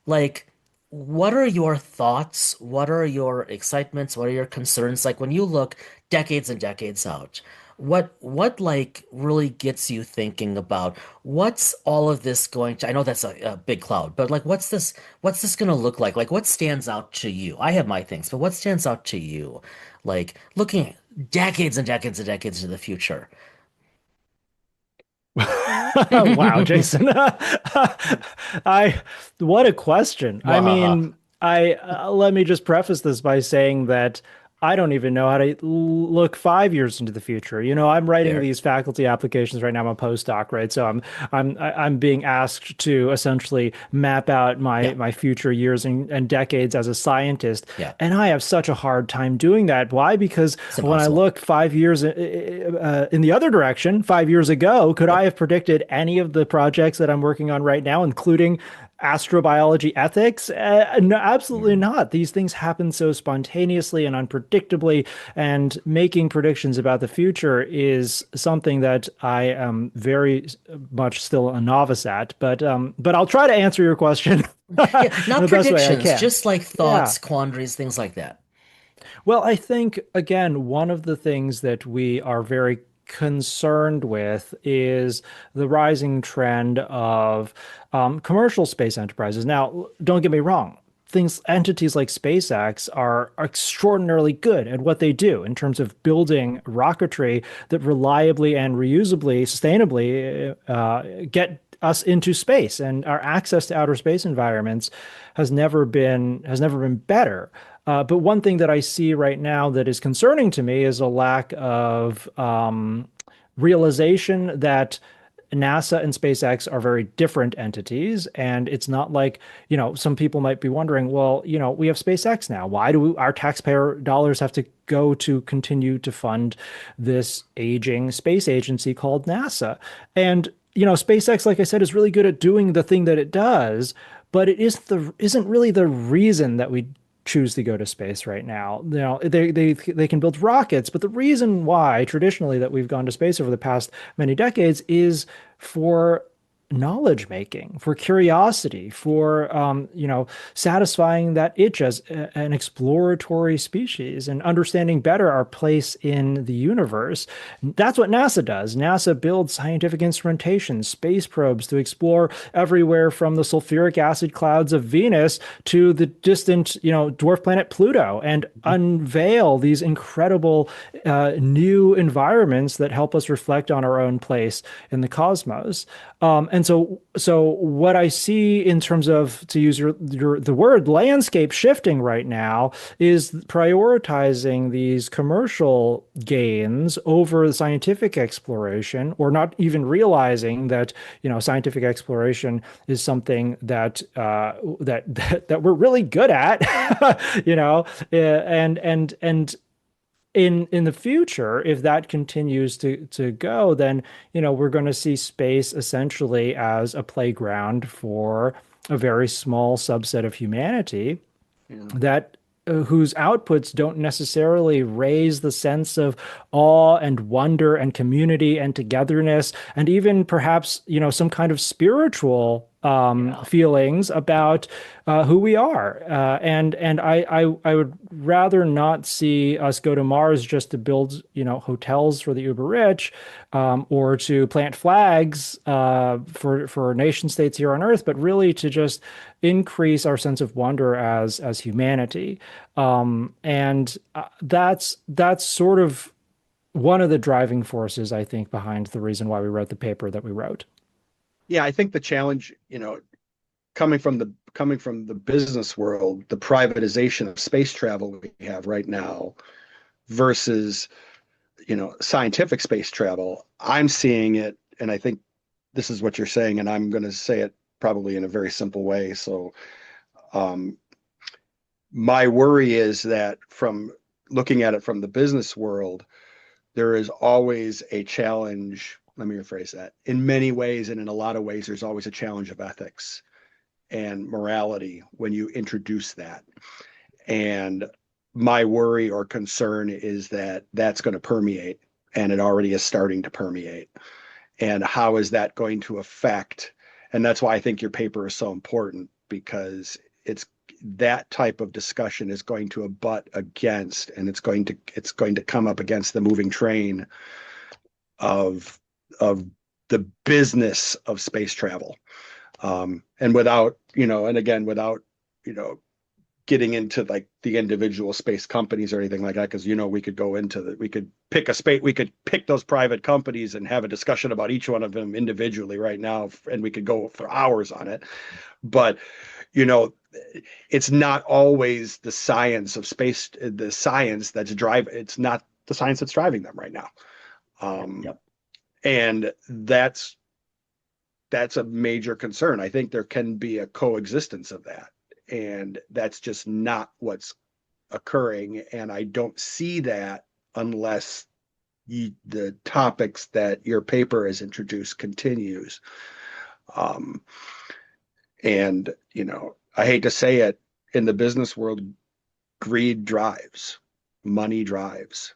like, what are your thoughts? What are your excitements? What are your concerns? Like when you look decades and decades out, what like really gets you thinking about what's all of this going to, I know that's a big cloud, but like what's this going to look like? Like what stands out to you? I have my things, but what stands out to you? Like looking decades and decades and decades into the future. Wow, Jason. I what a question. I Wahaha. mean, I let me just preface this by saying that I don't even know how to look 5 years into the future. I'm writing There. these faculty applications right now. I'm a postdoc, right? So I'm being asked to essentially map out my Yeah. my future years and decades as a scientist, Yeah. and I have such a hard time doing that. Why? Because It's when I impossible. look 5 years in the other direction, 5 years ago, could I Yep. have predicted any of the projects that I'm working on right now, including astrobiology ethics? No, absolutely Mhm. not. These things happen so spontaneously and unpredictably, and making predictions about the future is something that I am very much still a novice at. But I'll try to answer your question Yeah, not the best way I predictions, can. just like Yeah. thoughts, quandaries, things like that. Well, I think, again, one of the things that we are very concerned with is the rising trend of commercial space enterprises. Now, don't get me wrong. Entities like SpaceX are extraordinarily good at what they do in terms of building rocketry that reliably and reusably, sustainably get us into space, and our access to outer space environments has never been better. But one thing that I see right now that is concerning to me is a lack of realization that NASA and SpaceX are very different entities. And it's not like, some people might be wondering, well, we have SpaceX now. Why do our taxpayer dollars have to go to continue to fund this aging space agency called NASA? And, SpaceX, like I said, is really good at doing the thing that it does, but isn't really the reason that we choose to go to space right now. They can build rockets, but the reason why traditionally that we've gone to space over the past many decades is for knowledge making, for curiosity, for satisfying that itch as an exploratory species and understanding better our place in the universe. That's what NASA does. NASA builds scientific instrumentation, space probes to explore everywhere from the sulfuric acid clouds of Venus to the distant, dwarf planet Pluto, and unveil these incredible new environments that help us reflect on our own place in the cosmos. And so what I see in terms of, to use the word, landscape shifting right now is prioritizing these commercial gains over the scientific exploration, or not even realizing that, scientific exploration is something that we're really good at, and in the future, if that continues to go, then we're going to see space essentially as a playground for a very small subset of humanity Yeah. that whose outputs don't necessarily raise the sense of awe and wonder and community and togetherness, and even perhaps some kind of spiritual Yeah. feelings about who we are. And I would rather not see us go to Mars just to build, hotels for the uber rich, or to plant flags for nation states here on Earth, but really to just increase our sense of wonder as humanity. And that's sort of one of the driving forces, I think, behind the reason why we wrote the paper that we wrote. Yeah, I think the challenge, coming from the business world, the privatization of space travel we have right now versus, scientific space travel, I'm seeing it, and I think this is what you're saying, and I'm going to say it probably in a very simple way. So, um, my worry is that from looking at it from the business world, there is always a challenge. Let me rephrase that. In many ways, and in a lot of ways, there's always a challenge of ethics and morality when you introduce that. And my worry or concern is that that's going to permeate, and it already is starting to permeate. And how is that going to affect? And that's why I think your paper is so important, because it's that type of discussion is going to abut against, and it's going to come up against the moving train of of the business of space travel. And without, and again, without, you know, getting into like the individual space companies or anything like that, because we could go into we could pick those private companies and have a discussion about each one of them individually right now, and we could go for hours on it. But you know it's not always the science of space, the science that's driving, it's not the science that's driving them right now. um Yep. and that's a major concern. I think there can be a coexistence of that, and that's just not what's occurring. And I don't see that unless the topics that your paper has introduced continues. Um, and I hate to say it, in the business world, greed drives, money drives.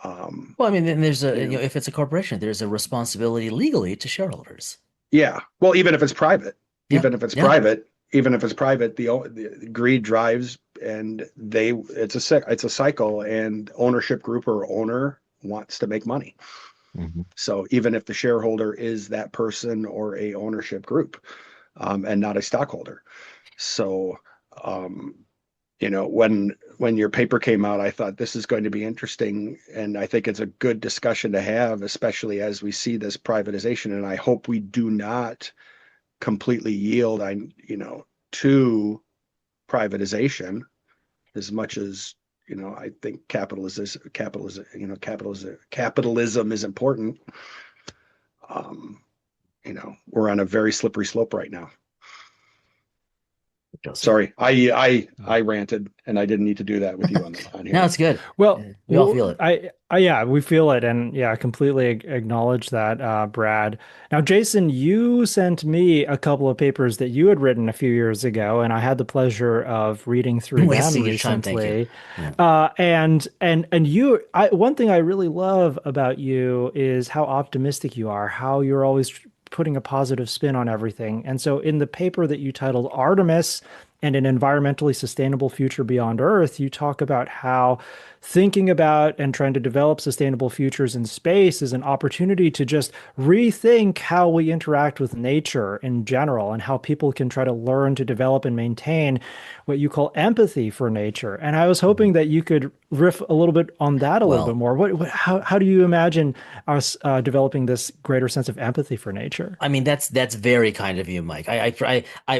Well, I mean, then there's You know, if it's a corporation, there's a responsibility legally to shareholders. yeah. Well, even if it's private, Yeah. even if it's Yeah. private, even if it's private, the greed drives, and it's a cycle, and ownership group or owner wants to make money. Mhm. So even if the shareholder is that person or a ownership group, and not a stockholder. So, um, when your paper came out, I thought this is going to be interesting, and I think it's a good discussion to have, especially as we see this privatization. And I hope we do not completely yield, to privatization, as much as I think capitalism is important. Um, we're on a very slippery slope right now. Joseph. Sorry, I ranted, and I didn't need to do that with you on No, here. it's good. Well, We all feel it. yeah, we feel it, and yeah, I completely acknowledge that, Brad. Now, Jason, you sent me a couple of papers that you had written a few years ago, and I had the pleasure of reading through them Wasting your time. Thank you. recently. Yeah. One thing I really love about you is how optimistic you are, how you're always putting a positive spin on everything. And so, in the paper that you titled Artemis and an environmentally sustainable future beyond Earth, you talk about how thinking about and trying to develop sustainable futures in space is an opportunity to just rethink how we interact with nature in general, and how people can try to learn to develop and maintain what you call empathy for nature. And I was hoping Mhm. that you could riff a little bit on that a little bit Well, more. How do you imagine us developing this greater sense of empathy for nature? I mean, that's very kind of you, Mike.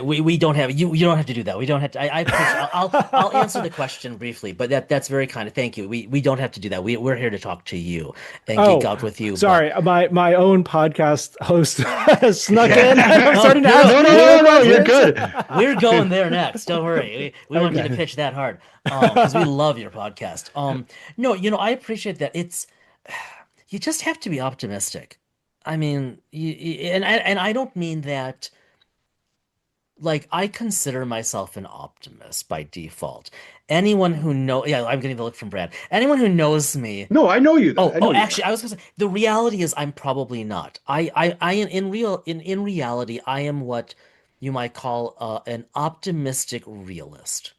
We don't have you don't have to do that. We don't have to. I appreciate. I'll answer the question briefly, but that's very kind of. Thank you. We don't have to do that. We're here to talk to you and geek Oh, out with you. But sorry, my own podcast host has snuck in, and I'm no, starting to no, ask no, No, no, you no, the no, no, you're questions. good. we're going there next. Don't worry. We want you to Okay. pitch that hard. Because we love your podcast. No, I appreciate that. You just have to be optimistic. I mean, and I don't mean that. Like, I consider myself an optimist by default. Anyone who know, yeah, I'm getting the look from Brad. Anyone who knows me. No, I know you. Oh, I oh, know you actually, are. I was gonna say the reality is I'm probably not. I in reality, I am what you might call an optimistic realist.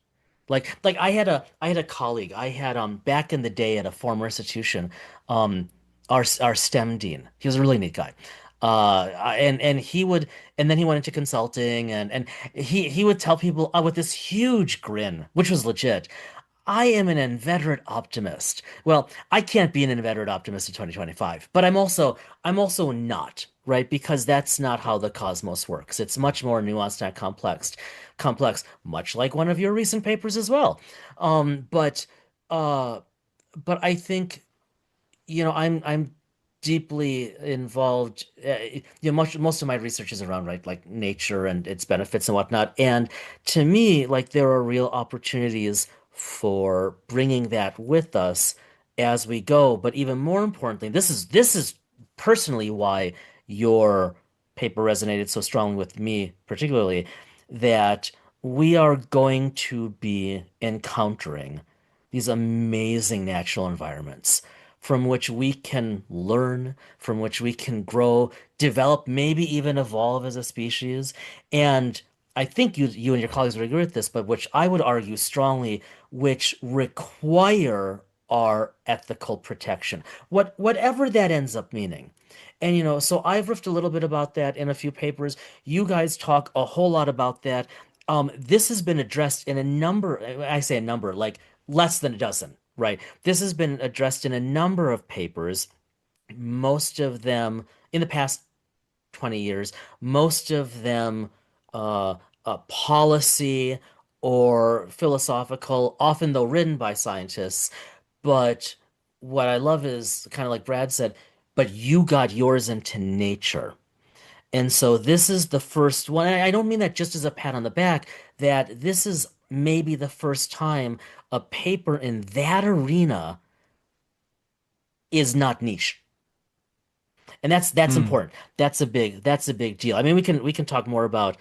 Like I had a colleague I had back in the day at a former institution, um our STEM dean. He was a really neat guy. And he would and then he went into consulting and he would tell people with this huge grin, which was legit. I am an inveterate optimist. Well, I can't be an inveterate optimist in 2025, but I'm also not, right? Because that's not how the cosmos works. It's much more nuanced and complex, much like one of your recent papers as well. Um, but uh, but I think I'm deeply involved. Most of my research is around right, like nature and its benefits and whatnot. And to me, like there are real opportunities for bringing that with us as we go. But even more importantly, this is personally why your paper resonated so strongly with me, particularly that we are going to be encountering these amazing natural environments from which we can learn, from which we can grow, develop, maybe even evolve as a species. And I think you and your colleagues would agree with this, but which I would argue strongly, which require our ethical protection, whatever that ends up meaning. And so I've riffed a little bit about that in a few papers. You guys talk a whole lot about that. This has been addressed in a number, I say a number, like less than a dozen, right? This has been addressed in a number of papers, most of them in the past 20 years, most of them uh, policy or philosophical, often though written by scientists. But what I love is kind of like Brad said, but you got yours into nature. And so this is the first one. I don't mean that just as a pat on the back, that this is maybe the first time a paper in that arena is not niche. And that's Hmm. important. That's a big deal. I mean, we can talk more about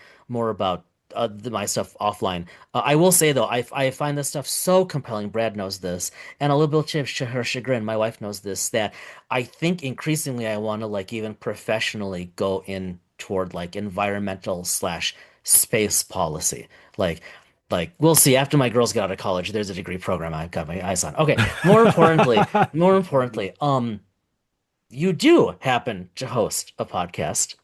my stuff offline. I will say though, I find this stuff so compelling. Brad knows this, and a little bit to her chagrin, my wife knows this. That I think increasingly I want to like even professionally go in toward like environmental slash space policy. Like like we'll see after my girls get out of college. There's a degree program I've got my eyes on. Okay, more importantly, you do happen to host a podcast,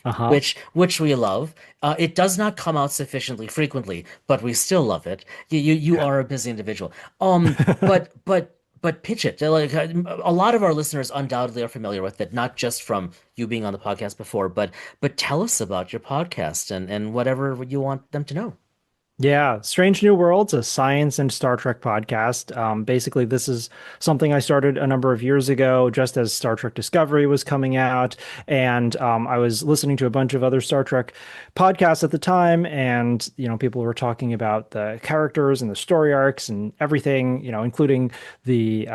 Uh-huh. which we love. It does not come out sufficiently frequently, but we still love it. You are a busy individual. But pitch it. Like a lot of our listeners undoubtedly are familiar with it, not just from you being on the podcast before, but tell us about your podcast and whatever you want them to know. Yeah, Strange New Worlds, a science and Star Trek podcast. Basically, this is something I started a number of years ago, just as Star Trek Discovery was coming out, and I was listening to a bunch of other Star Trek podcasts at the time, and people were talking about the characters and the story arcs and everything, including the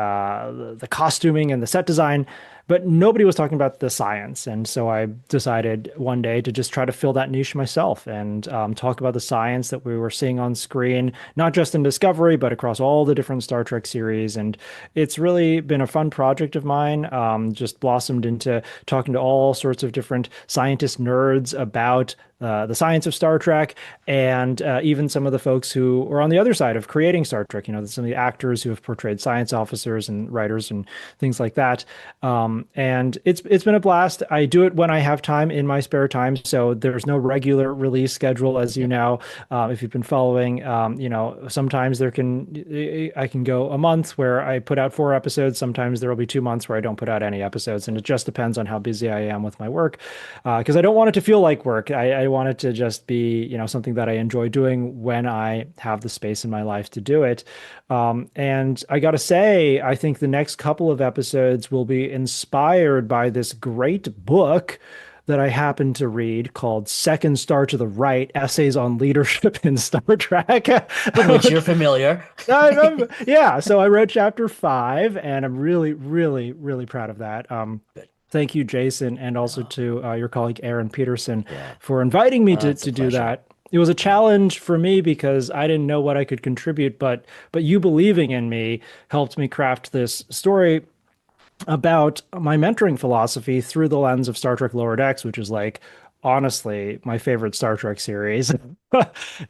costuming and the set design. But nobody was talking about the science. And so I decided one day to just try to fill that niche myself and talk about the science that we were seeing on screen, not just in Discovery, but across all the different Star Trek series. And it's really been a fun project of mine, just blossomed into talking to all sorts of different scientist nerds about the science of Star Trek, and even some of the folks who were on the other side of creating Star Trek, some of the actors who have portrayed science officers and writers and things like that. And it's been a blast. I do it when I have time in my spare time, so there's no regular release schedule, as you Yep. know. If you've been following, sometimes I can go a month where I put out 4 episodes. Sometimes there will be 2 months where I don't put out any episodes, and it just depends on how busy I am with my work. Because I don't want it to feel like work. I want it to just be, something that I enjoy doing when I have the space in my life to do it. And I gotta say, I think the next couple of episodes will be inspired by this great book that I happened to read called Second Star to the Right, Essays on Leadership in Star Trek. With which you're familiar. Yeah, so I wrote chapter 5, and I'm really, really, really proud of that. Good. Thank you, Jason, and also Oh, to your colleague Aaron Peterson yeah. for inviting me to It's a do pleasure. that. It was a challenge for me because I didn't know what I could contribute, but you believing in me helped me craft this story about my mentoring philosophy through the lens of Star Trek Lower Decks, which is like honestly my favorite Star Trek series.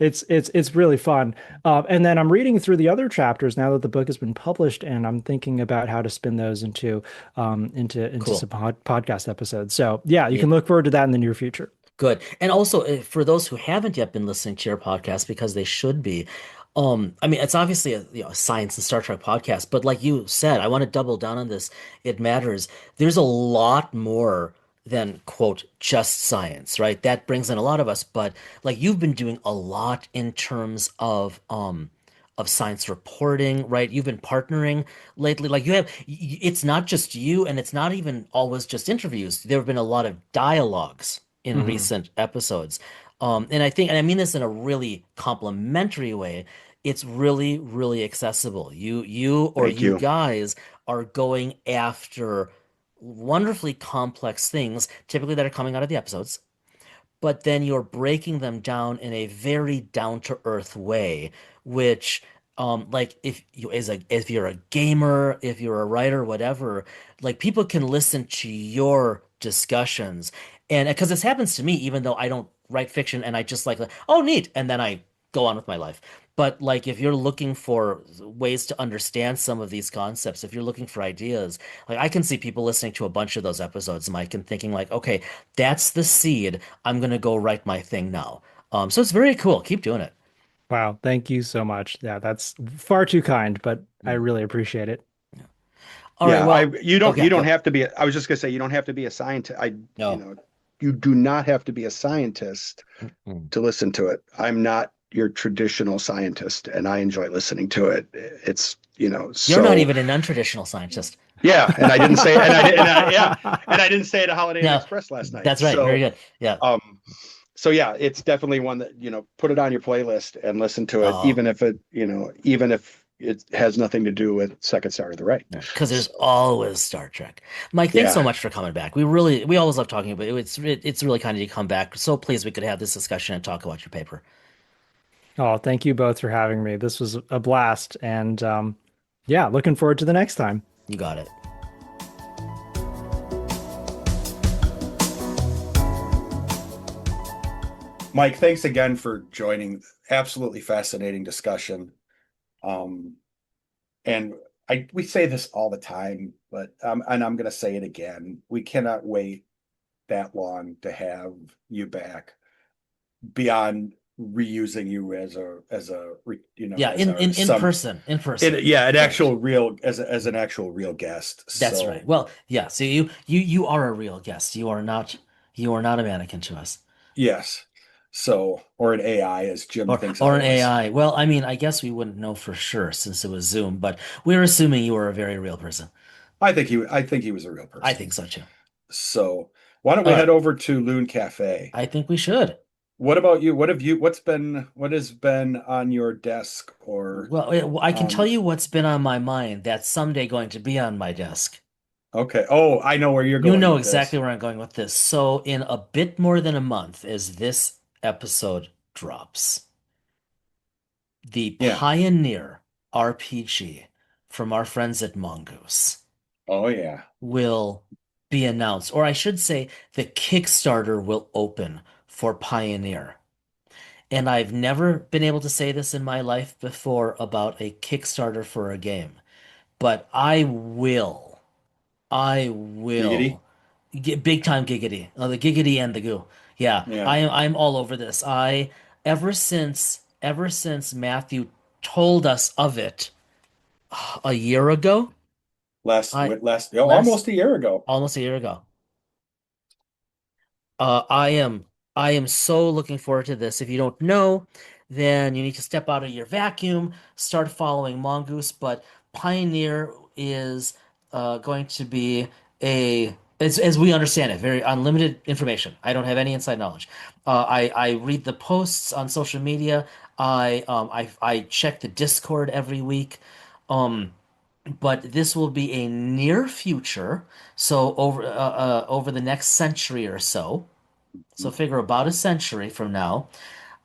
It's really fun. And then I'm reading through the other chapters now that the book has been published, and I'm thinking about how to spin those into Cool. some podcast episodes. So yeah, you Yeah. can look forward to that in the near future. Good. And also, for those who haven't yet been listening to your podcast, because they should be, I mean, it's obviously a science and Star Trek podcast, but like you said, I want to double down on this. It matters. There's a lot more than quote just science, right? That brings in a lot of us, but like you've been doing a lot in terms of science reporting, right? You've been partnering lately. Like you have, it's not just you, and it's not even always just interviews. There have been a lot of dialogues in Mhm. recent episodes. And I think, and I mean this in a really complimentary way, it's really, really accessible. Thank You you. guys are going after wonderfully complex things, typically that are coming out of the episodes, but then you're breaking them down in a very down to earth way, which like if you're a gamer, if you're a writer, whatever, like people can listen to your discussions. And because this happens to me, even though I don't write fiction and I just like, oh, neat, and then I go on with my life. But like if you're looking for ways to understand some of these concepts, if you're looking for ideas, like I can see people listening to a bunch of those episodes, Mike, and thinking like, okay, that's the seed. I'm gonna go write my thing now. So it's very cool. Keep doing it. Wow, thank you so much. Yeah, that's far too kind, but I Yeah. really appreciate it. Yeah. All right. Yeah, Well, you okay, don't go. have to be, I was just gonna say, you don't have to be a scientist. No. You do not have to be a scientist Mm-mm. to listen to it. I'm not your traditional scientist, and I enjoy listening to it. It's, You're not so even a non-traditional scientist. yeah, and I didn't say, yeah, and I didn't say it at Holiday Inn No, Express last night. that's right. Very good. Yeah. Um, so yeah, it's definitely one that, put it on your playlist and listen to it, Oh, even if it has nothing to do with Second Star to the Right. because there's So always Star Trek. Mike, thanks so yeah, much for coming back. We always love talking, but it's really kind of you to come back. So pleased we could have this discussion and talk about your paper. Oh, thank you both for having me. This was a blast, and yeah, looking forward to the next time. You got it. Mike, thanks again for joining. Absolutely fascinating discussion. Um, and we say this all the time, but and I'm going to say it again. We cannot wait that long to have you back beyond reusing you Yeah, as our in some person, in person. an Right. actual real as an actual real guest. That's right. So Well, yeah. So you are a real guest. You are not a mannequin to us, yes, so or an AI as Jim thinks or I an was. AI. Well, I mean, I guess we wouldn't know for sure since it was Zoom, but we're assuming you were a very real person. I think he was a real I person. think so too. So why don't we All head right. over to Loon Cafe? I think we should. What about you? What has been on your desk or Well, I can tell um you what's been on my mind that's someday going to be on my desk. okay. Oh, I know where you're You going know with exactly this. where I'm going with this. So, in a bit more than a month, as this episode drops, the Yeah. Pioneer RPG from our friends at Mongoose Oh yeah. will be announced, or I should say, the Kickstarter will open for Pioneer. And I've never been able to say this in my life before about a Kickstarter for a game, but I Giggity. will get big time giggity. The giggity and the goo. Yeah, Yeah. I'm all over this. I ever since Matthew told us of it a year ago, I Almost last a year ago. almost a year ago. Uh, I am I am so looking forward to this. If you don't know, then you need to step out of your vacuum, start following Mongoose. But Pioneer is going to be as we understand it, very unlimited information. I don't have any inside knowledge. I read the posts on social media. I check the Discord every week. Um, but this will be a near future, so over the next century or so. So figure about a century from now,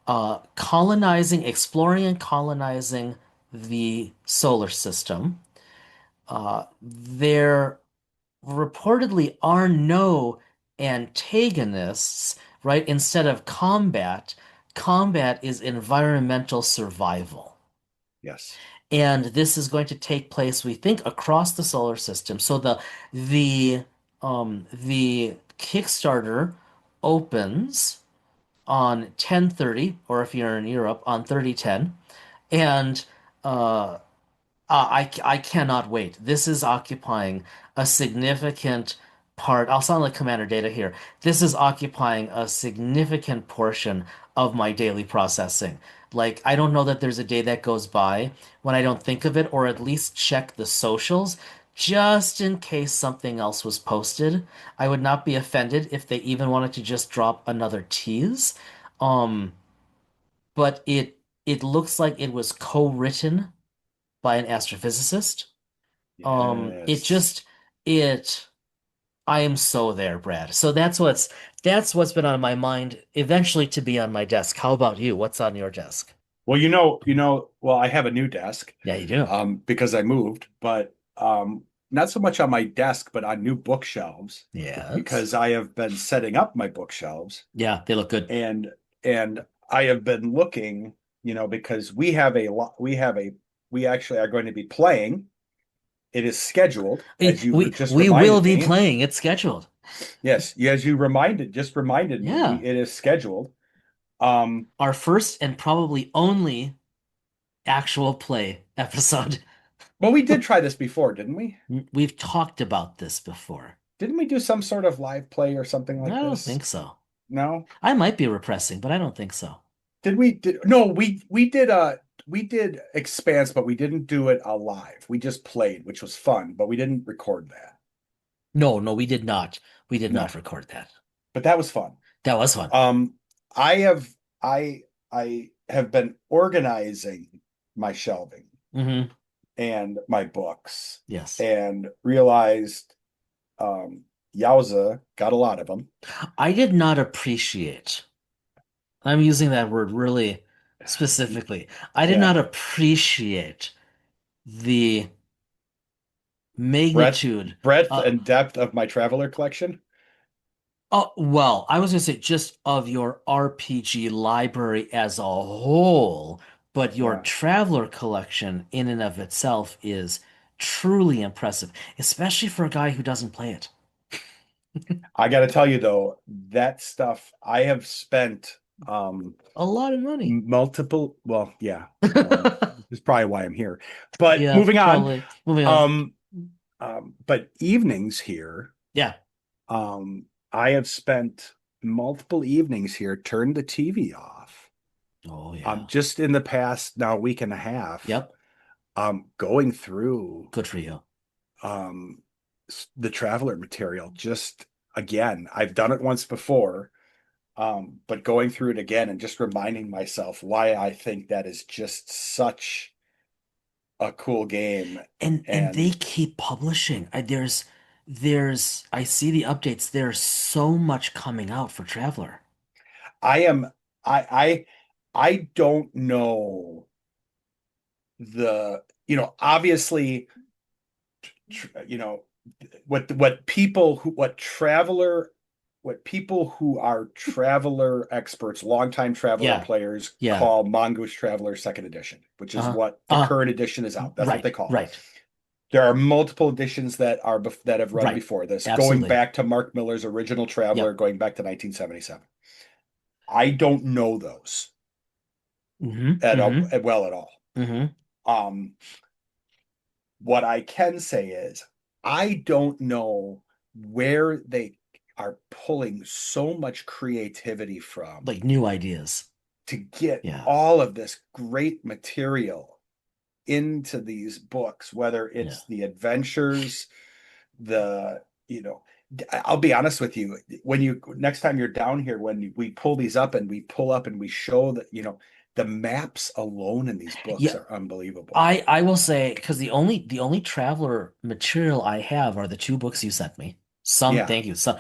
exploring and colonizing the solar system. There reportedly are no antagonists right? Instead of combat, combat is environmental survival. Yes. And this is going to take place, we think, across the solar system. So the Kickstarter opens on 10/30, or if you're in Europe, on 30/10. And uh, I cannot wait. This is occupying a significant part. I'll sound like Commander Data here. This is occupying a significant portion of my daily processing. Like, I don't know that there's a day that goes by when I don't think of it, or at least check the socials, just in case something else was posted. I would not be offended if they even wanted to just drop another tease. Um, but it looks like it was co-written by an astrophysicist. It Yes. just it I am so there, Brad. So that's what's been on my mind eventually to be on my desk. How about you? What's on your desk? Well, well, I have a new desk, Yeah, you do. because I moved, but not so much on my desk, but on new bookshelves, Yes. because I have been setting up my bookshelves, Yeah, they look good. and I have been looking, because we have a lot, we actually are going to be playing. It is scheduled, Eh, as you We just we will reminded be me. playing. It's scheduled. Yes, as you just reminded me, Yeah. it is scheduled. Um, Our first and probably only actual play episode. well, we did try this before, didn't we? We've talked about this before. Didn't we do some sort of live play or something I like don't this? think so. No? I might be repressing, but I don't think so. No, we did Expanse, but we didn't do it live. We just played, which was fun, but we didn't record that. No, no, we did not. We did not No, record that. but that was fun. That was fun. Um, I have I have been organizing my shelving Hmm. and my books, Yes. and realized, um yowza, got a lot of them. I did not appreciate, I'm using that word really specifically. I did Yeah. not appreciate the breadth magnitude. breadth Uh, and depth of my traveler collection. well, I was going to say just of your RPG library as a whole, but your Yeah. Traveler collection in and of itself is truly impressive, especially for a guy who doesn't play it. I got to tell you though, that stuff I have spent, A lot of money. multiple, well, yeah, well, this is probably why I'm here. But Yeah, moving on, probably. Moving on. um, but evenings here, Yeah. I have spent multiple evenings here, turned the TV off. Oh, yeah. Just in the past now week and a half, Yep. going through, Good for you. um the traveler material. Just again, I've done it once before, but going through it again and just reminding myself why I think that is just such a cool game. And they And keep publishing. There's I see the updates. There's so much coming out for Traveler. I am I don't know, obviously, you know what people who are traveler experts, longtime traveler Yeah. players, Yeah. call Mongoose Traveler Second Edition, which is Uh-huh. what the Uh, current edition is out. That's what right. they call it. Right. There are multiple editions that have run Right. before this, going Absolutely. back to Mark Miller's original Traveler, Yep. going back to 1977. I don't know those Mm-hmm. Mm-hmm. at all. Mm-hmm. Um, what I can say is I don't know where they are pulling so much creativity from Like new ideas. to get Yeah. all of this great material into these books, whether Yeah. it's the adventures, the, I'll be honest with you, when you next time you're down here, when we pull these up and we pull up and we show that, the maps alone in these books Yeah. are unbelievable. I will say because the only Traveler material I have are the two books you sent me. Some, Yeah. thank you. Some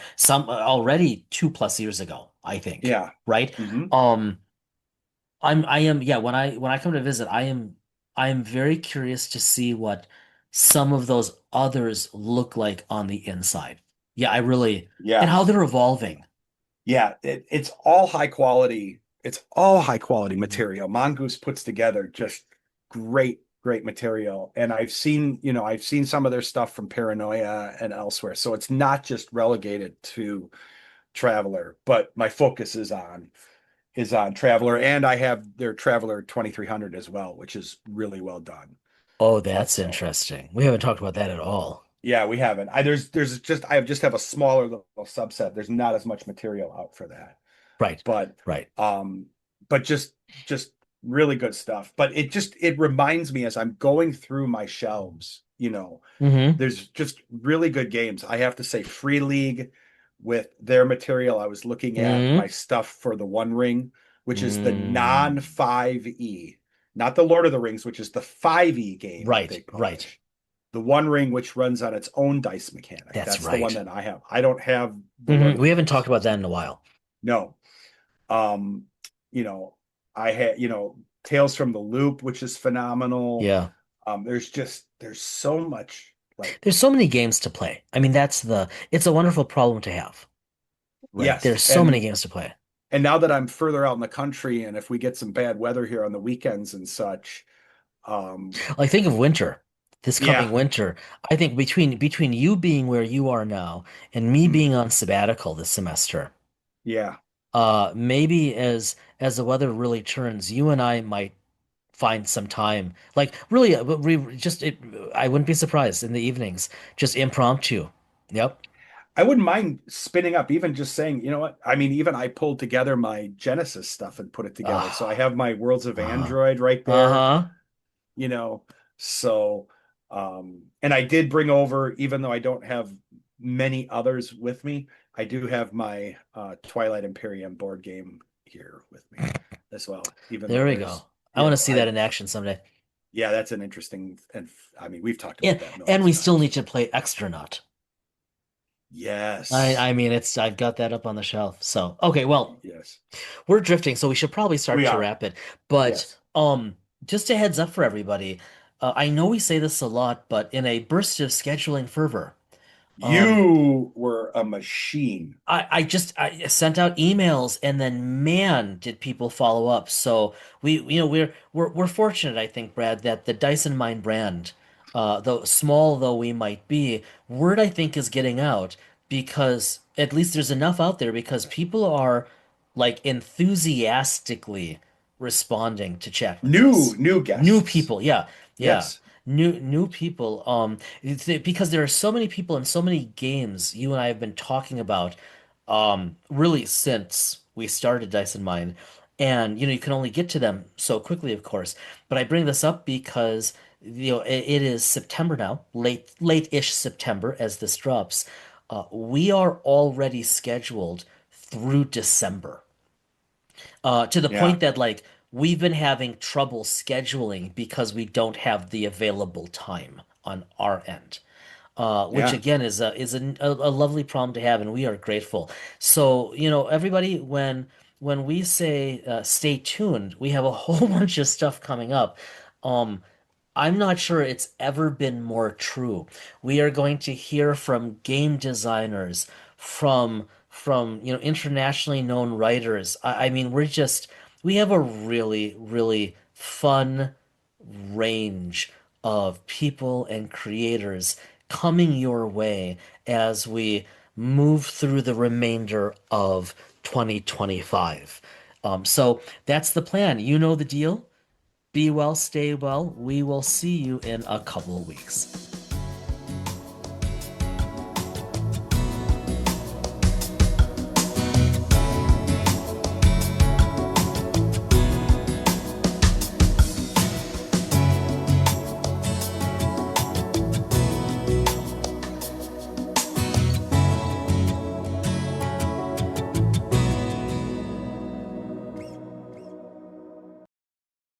already 2+ years ago, I think. Yeah. Right? Hmm. Um, I am, yeah, when I come to visit, I am very curious to see what some of those others look like on the inside. Yeah, I really, and how Yes. they're evolving. Yeah, it's all high quality. It's all high quality material. Mongoose puts together just great material. And I've seen some of their stuff from Paranoia and elsewhere. So it's not just relegated to Traveler, but my focus is on Traveler, and I have their Traveler 2300 as well, which is really well done. Oh, that's Also, interesting. We haven't talked about that at all. yeah, we haven't. There's just I just have a smaller little subset. There's not as much material out for that, Right. but Right. um, but just really good stuff. But it reminds me as I'm going through my shelves, Hmm. there's just really good games. I have to say, Free League with their material. I was looking at my Hmm. stuff for the One Ring, which is the Mm. non 5e, not the Lord of the Rings, which is the 5e game that Right. they Right. publish. The One Ring, which runs on its own dice mechanic. That's That's the one right. that I have. I don't have the Lord of We the haven't talked Rings. about that in a while. No. Um, you know, I had, Tales from the Loop, which is phenomenal. Yeah. There's so much like, There's so many games to play. I mean, it's a wonderful problem to have, right? yes. There's so many games to play. And now that I'm further out in the country, and if we get some bad weather here on the weekends and such, um, Like think of winter, this yeah, coming winter. I think between you being where you are now and me mm, being on sabbatical this semester, yeah. maybe as the weather really turns, you and I might find some time. Like really, I wouldn't be surprised in the evenings, just impromptu. Yep. I wouldn't mind spinning up, even just saying, you know what? I mean, even I pulled together my Genesis stuff and put it together. So I Ah, have my Worlds of uh-huh. Android right there, Uh-huh. you know. So, and I did bring over, even though I don't have many others with me, I do have my Twilight Imperium board game here with me as well. Even There though we go. there's, I want to see that in action someday. yeah, that's an interesting, and I mean, we've talked about And that and millions we of still times. need to play Extronaut. Yes, I mean I've got that up on the shelf. So okay, well, yes, we're drifting, so we should probably start we to are. wrap it. But Yes. just a heads up for everybody. I know we say this a lot, but in a burst of scheduling fervor, um, You were a machine. I sent out emails and then man did people follow up. So we're fortunate, I think, Brad, that the Dyson Mind brand, though small though we might be, word I think is getting out because at least there's enough out there because people are like enthusiastically responding to chat with New us. new New guests. people, yeah, yeah. Yes. New people. Because there are so many people and so many games you and I have been talking about, really since we started Dyson Mine, and you can only get to them so quickly, of course. But I bring this up because it is September now, late-ish September as this drops. We are already scheduled through December to the Yeah. point that like we've been having trouble scheduling because we don't have the available time on our end. Which Yeah. again is a lovely problem to have, and we are grateful. So, everybody, when we say stay tuned, we have a whole bunch of stuff coming up. Um, I'm not sure it's ever been more true. We are going to hear from game designers, from internationally known writers. I mean, we have a really, really fun range of people and creators coming your way as we move through the remainder of 2025. So that's the plan. You know the deal. Be well, stay well. We will see you in a couple of weeks.